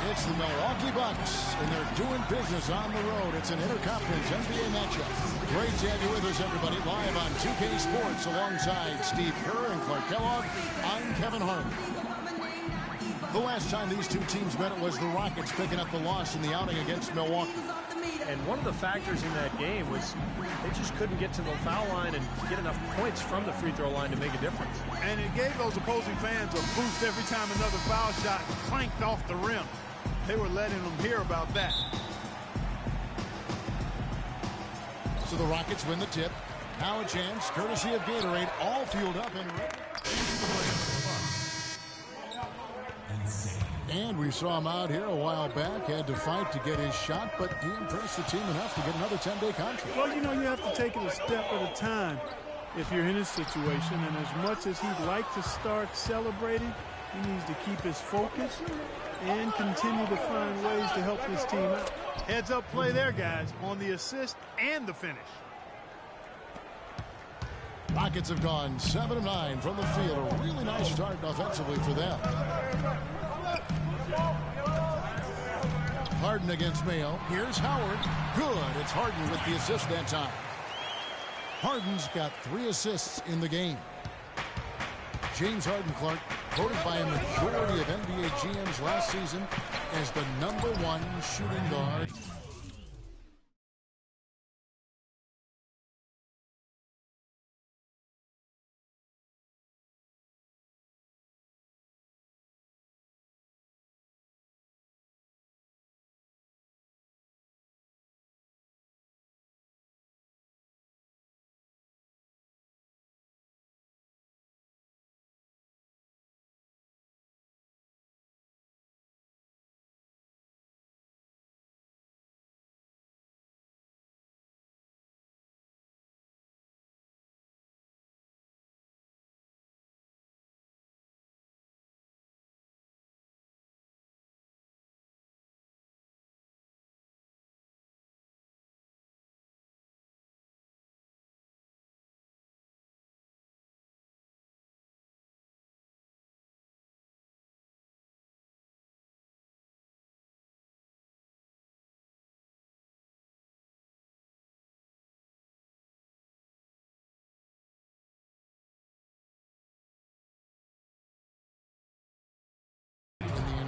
It's the Milwaukee Bucks, and they're doing business on the road. It's an interconference NBA matchup. Great to have you with us, everybody, live on 2K Sports alongside Steve Kerr and Clark Kellogg. I'm Kevin Harlan. The last time these two teams met, it was the Rockets picking up the loss in the outing against Milwaukee. And one of the factors in that game was they just couldn't get to the foul line and get enough points from the free throw line to make a difference. And it gave those opposing fans a boost every time another foul shot clanked off the rim. They were letting them hear about that. So the Rockets win the tip. Now a chance, courtesy of Gatorade, all fueled up and ready. And we saw him out here a while back, had to fight to get his shot, but he impressed the team enough to get another 10-day contract. Well, you know, you have to take it a step at a time if you're in his situation, and as much as he'd like to start celebrating, he needs to keep his focus and continue to find ways to help this team out. Heads up play there, guys, on the assist and the finish. Rockets have gone 7 of 9 from the field. A really nice start offensively for them. Harden against Mayo. Here's Howard. Good. It's Harden with the assist that time. Harden's got 3 assists in the game. James Harden, Clark, voted by a majority of NBA GMs last season as the #1 shooting guard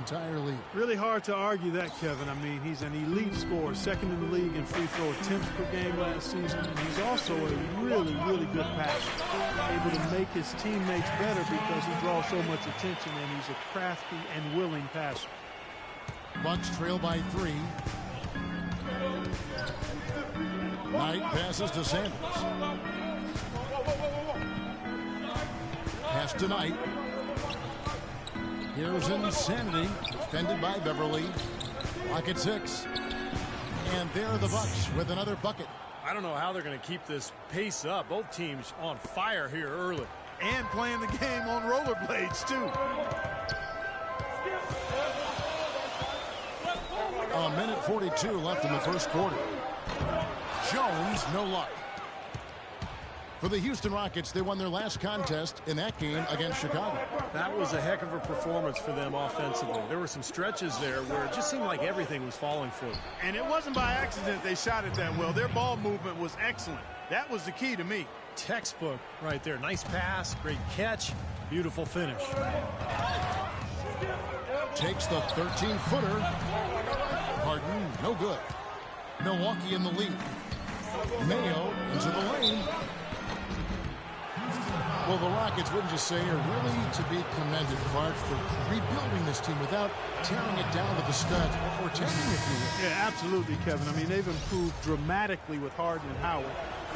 entire league. Really hard to argue that, Kevin. I mean, he's an elite scorer, second in the league in free throw attempts per game last season. And he's also a really, really good passer, able to make his teammates better because he draws so much attention, and he's a crafty and willing passer. Bucks trail by 3. Knight passes to Sanders. Pass to Knight. Here's Insanity, defended by Beverly. Lock at 6. And there are the Bucks with another bucket. I don't know how they're going to keep this pace up. Both teams on fire here early. And playing the game on rollerblades, too. A minute 42 left in the first quarter. Jones, no luck. For the Houston Rockets, they won their last contest in that game against Chicago. That was a heck of a performance for them offensively. There were some stretches there where it just seemed like everything was falling for them. And it wasn't by accident they shot it that well. Their ball movement was excellent. That was the key to me. Textbook right there. Nice pass, great catch, beautiful finish. Takes the 13-footer. Harden, no good. Milwaukee in the lead. Mayo into the lane. Well, the Rockets, wouldn't you say, are really to be commended, Clark, for rebuilding this team without tearing it down to the studs or tanking it. Yeah, absolutely, Kevin. I mean, they've improved dramatically with Harden and Howard.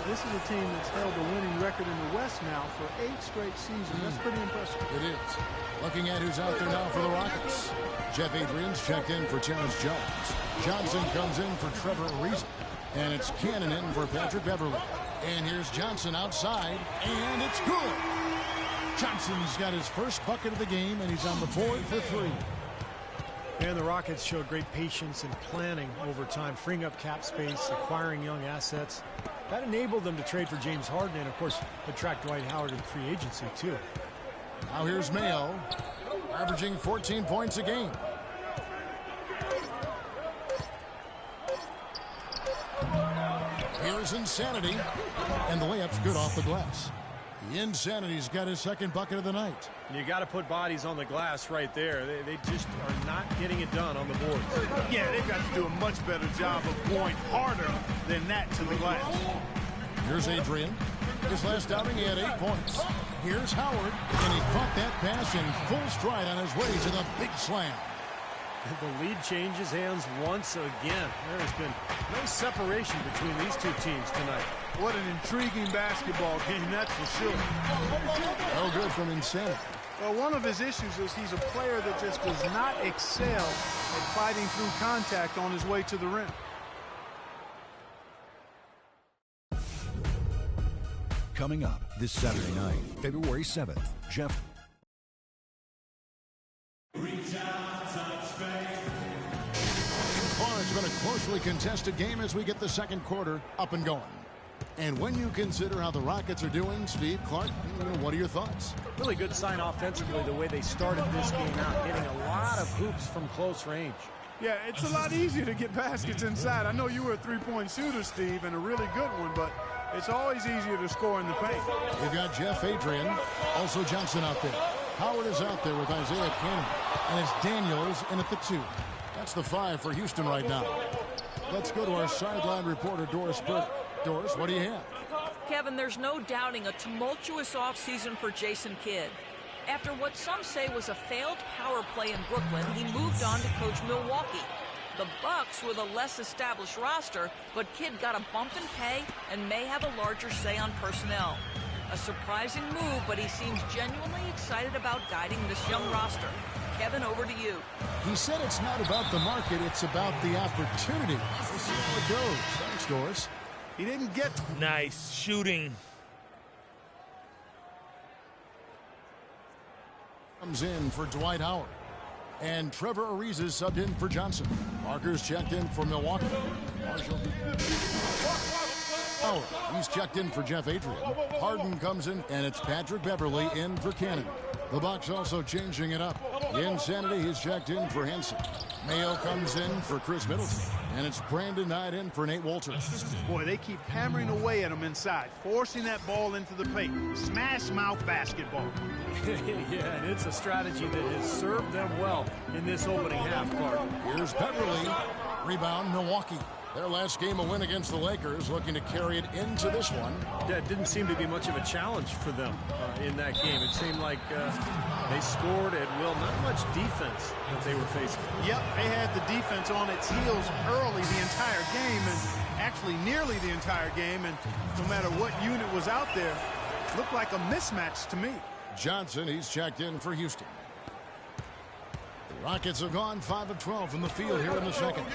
This is a team that's held a winning record in the West now for 8 straight seasons. That's pretty impressive. It is. Looking at who's out there now for the Rockets. Jeff Adrian's checked in for Terrence Jones. Johnson comes in for Trevor Ariza. And it's Cannon in for Patrick Beverly. And here's Johnson outside, and it's good. Johnson's got his first bucket of the game, and he's on the board for 3. And the Rockets showed great patience and planning over time, freeing up cap space, acquiring young assets. That enabled them to trade for James Harden and, of course, attract Dwight Howard in free agency, too. Now here's Mayo, averaging 14 points a game. Here's Insanity, and the layup's good off the glass. The Insanity's got his second bucket of the night. You got to put bodies on the glass right there. They just are not getting it done on the board. Yeah, they've got to do a much better job of going harder than that to the glass. Here's Adrian. His last outing, he had 8 points. Here's Howard, and he caught that pass in full stride on his way to the big slam. The lead changes hands once again. There has been no separation between these two teams tonight. What an intriguing basketball game, that's for sure. No good from Insanity. Well, one of his issues is he's a player that just does not excel at fighting through contact on his way to the rim. Coming up this Saturday night, February 7th, Jeff. It's been a closely contested game as we get the second quarter up and going. And when you consider how the Rockets are doing, Steve, Clark, what are your thoughts? Really good sign offensively the way they started this game out, hitting a lot of hoops from close range. Yeah, it's a lot easier to get baskets inside. I know you were a three-point shooter, Steve, and a really good one, but it's always easier to score in the paint. We've got Jeff Adrian, also Johnson out there. Howard is out there with Isaiah Cannon, and it's Daniels in at the 2. That's the 5 for Houston right now. Let's go to our sideline reporter, Doris Burke. Doris, what do you have? Kevin, there's no doubting a tumultuous offseason for Jason Kidd. After what some say was a failed power play in Brooklyn, he moved on to coach Milwaukee. The Bucks were the less established roster, but Kidd got a bump in pay and may have a larger say on personnel. A surprising move, but he seems genuinely excited about guiding this young roster. Kevin, over to you. He said it's not about the market, it's about the opportunity. We'll see how it goes. Thanks, Doris. He didn't get... Nice shooting. Comes in for Dwight Howard. And Trevor Ariza subbed in for Johnson. Marker's checked in for Milwaukee. Marshall. Howard, he's checked in for Jeff Adrian. Harden comes in, and it's Patrick Beverly in for Cannon. The Bucks also changing it up. Insanity, he's checked in for Henson. Mayo comes in for Chris Middleton. And it's Brandon Knight in for Nate Walters. Boy, they keep hammering away at him inside, forcing that ball into the paint. Smash mouth basketball. Yeah, and it's a strategy that has served them well in this opening half, Clark. Here's Beverly. Rebound, Milwaukee. Their last game a win against the Lakers, looking to carry it into this one. Yeah, it didn't seem to be much of a challenge for them in that game. It seemed like they scored at will, not much defense that they were facing. Yep, they had the defense on its heels early the entire game, and actually nearly the entire game, and no matter what unit was out there, looked like a mismatch to me. Johnson, he's checked in for Houston. The Rockets have gone 5 of 12 from the field here in the second.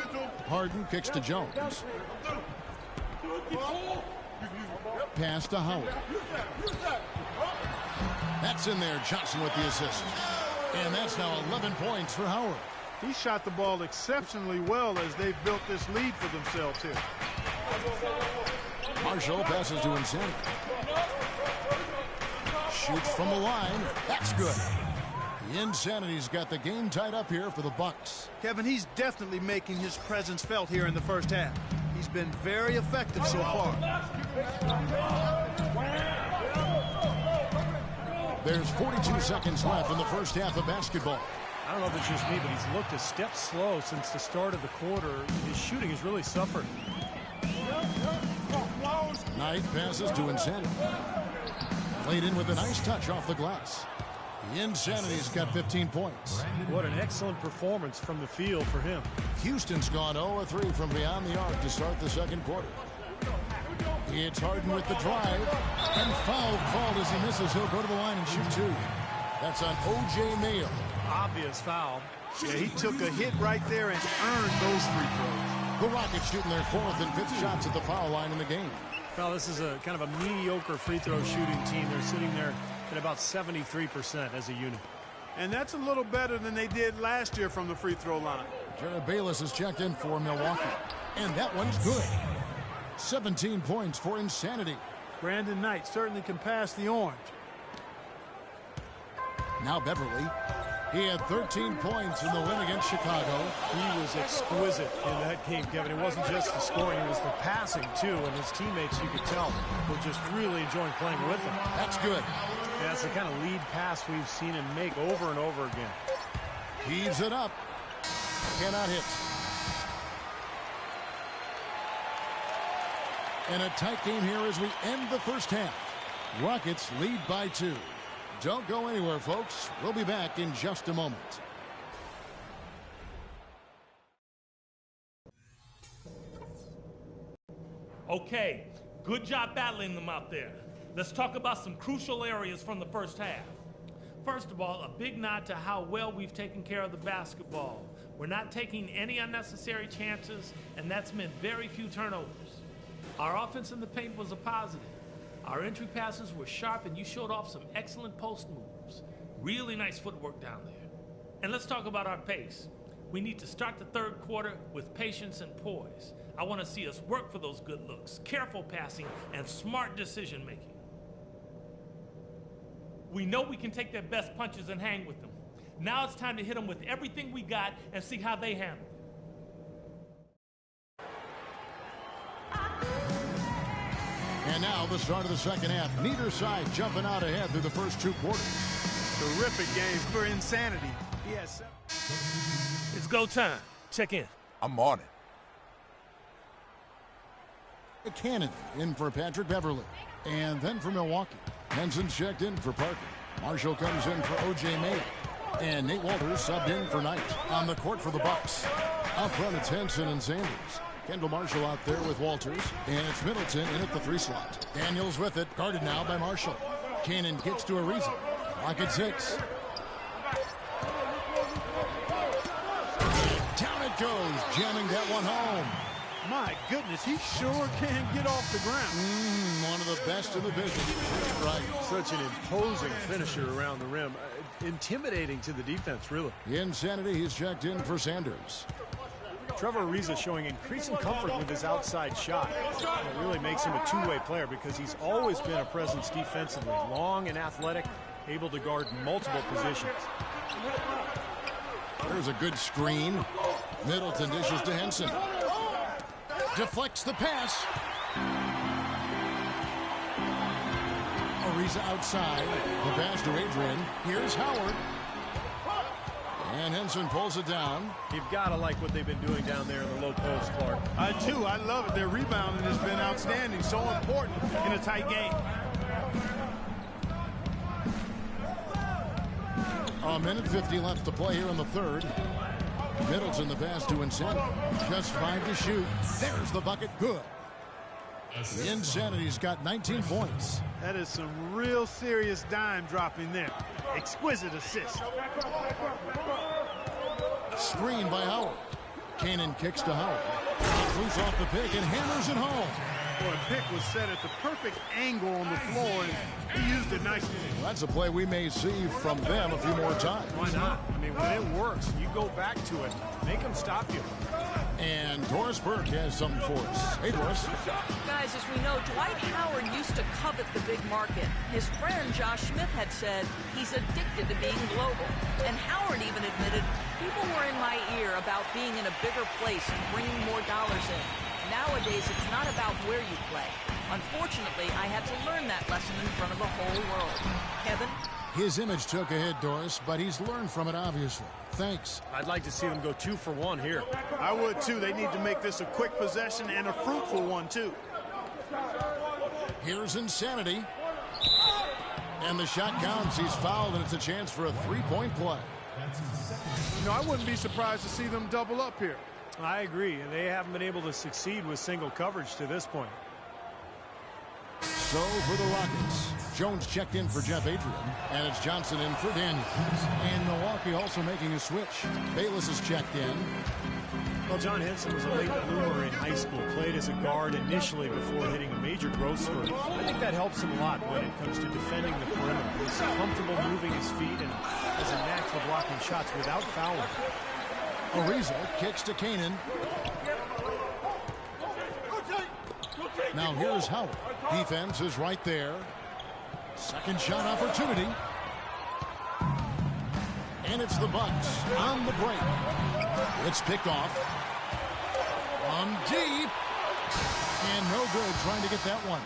Harden kicks to Jones. Pass to Howard. That's in there. Johnson with the assist. And that's now 11 points for Howard. He shot the ball exceptionally well as they've built this lead for themselves here. Marshall passes to Insanity. Shoots from the line. That's good. The Insanity's got the game tied up here for the Bucks. Kevin, he's definitely making his presence felt here in the first half. He's been very effective so far. There's 42 seconds left in the first half of basketball. I don't know if it's just me, but he's looked a step slow since the start of the quarter. His shooting has really suffered. Knight passes to Insanity. Played in with a nice touch off the glass. The Insanity's got 15 points. What an excellent performance from the field for him. Houston's gone 0-3 from beyond the arc to start the second quarter. It's Harden with the drive. And foul called as he misses. He'll go to the line and shoot two. That's on O.J. Mayo. Obvious foul. Yeah, he took a hit right there and earned those free throws. The Rockets shooting their 4th and 5th shots at the foul line in the game. Well, this is a kind of a mediocre free throw shooting team. They're sitting there at about 73% as a unit. And that's a little better than they did last year from the free throw line. Jared Bayless is checked in for Milwaukee. And that one's good. 17 points for Insanity. Brandon Knight certainly can pass the orange. Now Beverly. He had 13 points in the win against Chicago. He was exquisite in that game, Kevin. It wasn't just the scoring, it was the passing, too. And his teammates, you could tell, were just really enjoying playing with him. That's good. Yeah, that's the kind of lead pass we've seen him make over and over again. Heaves it up. Cannot hit. And a tight game here as we end the first half. Rockets lead by 2. Don't go anywhere, folks. We'll be back in just a moment. Okay, good job battling them out there. Let's talk about some crucial areas from the first half. First of all, a big nod to how well we've taken care of the basketball. We're not taking any unnecessary chances, and that's meant very few turnovers. Our offense in the paint was a positive. Our entry passes were sharp, and you showed off some excellent post moves. Really nice footwork down there. And let's talk about our pace. We need to start the third quarter with patience and poise. I want to see us work for those good looks, careful passing, and smart decision making. We know we can take their best punches and hang with them. Now it's time to hit them with everything we got and see how they handle it. And now the start of the second half. Neither side jumping out ahead through the first 2 quarters. Terrific game for Insanity. He has 7. It's go time. Check in. I'm on it. Cannon in for Patrick Beverly. And then for Milwaukee. Henson's checked in for Parker. Marshall comes in for O.J. Mayo. And Nate Walters subbed in for Knight. On the court for the Bucks. Up front, it's Henson and Sanders. Kendall Marshall out there with Walters. And it's Middleton in at the 3 slot. Daniels with it. Guarded now by Marshall. Cannon gets to Ariza. Clock at 6. Down it goes. Jamming that one home. My goodness, he sure can get off the ground. One of the best in the business. Right. Such an imposing finisher around the rim. Intimidating to the defense, really. Insanity, he's checked in for Sanders. Trevor Ariza showing increasing comfort with his outside shot. It really makes him a two-way player because he's always been a presence defensively. Long and athletic, able to guard multiple positions. There's a good screen. Middleton dishes to Henson. Deflects the pass. Ariza outside. The pass to Adrian. Here's Howard. And Henson pulls it down. You've got to like what they've been doing down there in the low post, Clark. I do. I love it. Their rebounding has been outstanding. So important in a tight game. A minute 50 left to play here in the third. Middleton the pass to Insanity. Just 5 to shoot. There's the bucket. Good. Insanity's got 19 points. That is some real serious dime dropping there. Exquisite assist. Screen by Howard. Kanan kicks to Howard. Loose off the pick and hammers it home. Boy, pick was set at the perfect angle on the floor, and he used it nicely. Well, that's a play we may see from them a few more times. Why not? I mean, when it works, you go back to it. Make them stop you. And Doris Burke has something for us. Hey, Doris. Guys, as we know, Dwight Howard used to covet the big market. His friend Josh Smith had said he's addicted to being global. And Howard even admitted people were in my ear about being in a bigger place and bringing more dollars in. Nowadays, it's not about where you play. Unfortunately, I had to learn that lesson in front of the whole world. Kevin? His image took a hit, Doris, but he's learned from it, obviously. Thanks. I'd like to see them go 2 for 1 here. I would, too. They need to make this a quick possession and a fruitful one, too. Here's Insanity. And the shot counts. He's fouled, and it's a chance for a 3-point play. You know, I wouldn't be surprised to see them double up here. I agree, and they haven't been able to succeed with single coverage to this point. So for the Rockets, Jones checked in for Jeff Adrian, and it's Johnson in for Daniels. And Milwaukee also making a switch. Bayless is checked in. Well, John Henson was a late bloomer in high school, played as a guard initially before hitting a major growth spurt. I think that helps him a lot when it comes to defending the perimeter. He's comfortable moving his feet and has a knack for blocking shots without fouling. Ariza kicks to Kanan. Now here's Howard. Defense is right there. Second shot opportunity. And it's the Bucks on the break. It's picked off. On deep. And no good trying to get that one.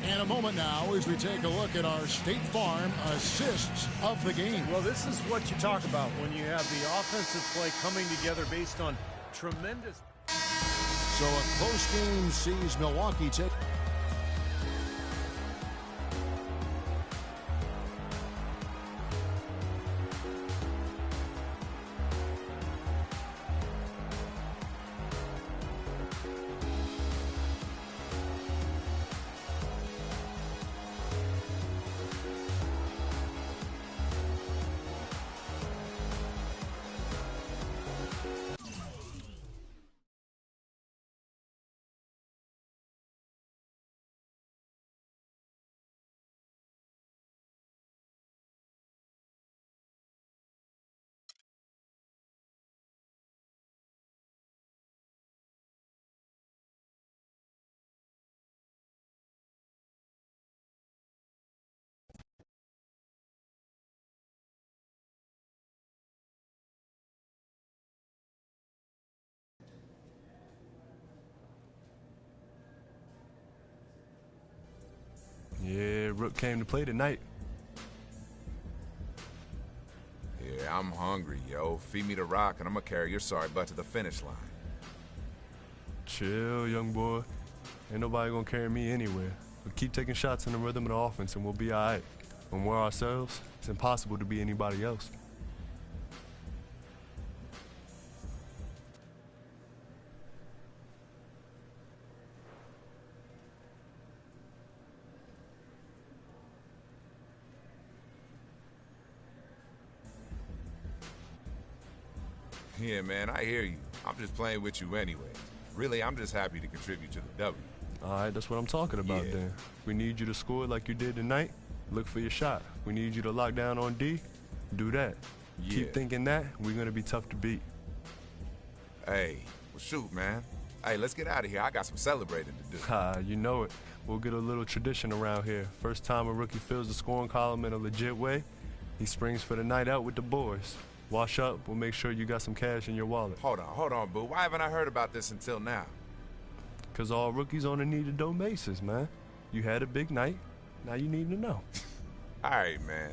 And a moment now as we take a look at our State Farm assists of the game. Well, this is what you talk about when you have the offensive play coming together based on tremendous. So a close game sees Milwaukee take. Yeah, Rook came to play tonight. Yeah, I'm hungry, yo. Feed me the rock, and I'm gonna carry your sorry butt to the finish line. Chill, young boy. Ain't nobody gonna carry me anywhere. But keep taking shots in the rhythm of the offense, and we'll be all right. When we're ourselves, it's impossible to be anybody else. Yeah, man, I hear you. I'm just playing with you anyway. Really, I'm just happy to contribute to the W. All right, that's what I'm talking about then. We need you to score like you did tonight. Look for your shot. We need you to lock down on D. Do that. Yeah. Keep thinking that. We're going to be tough to beat. Hey, well, shoot, man. Hey, let's get out of here. I got some celebrating to do. You know it. We'll get a little tradition around here. First time a rookie fills the scoring column in a legit way, he springs for the night out with the boys. Wash up, we'll make sure you got some cash in your wallet. Hold on, boo. Why haven't I heard about this until now? Because all rookies on a need-to-know basis, man. You had a big night, now you need to know. All right, man.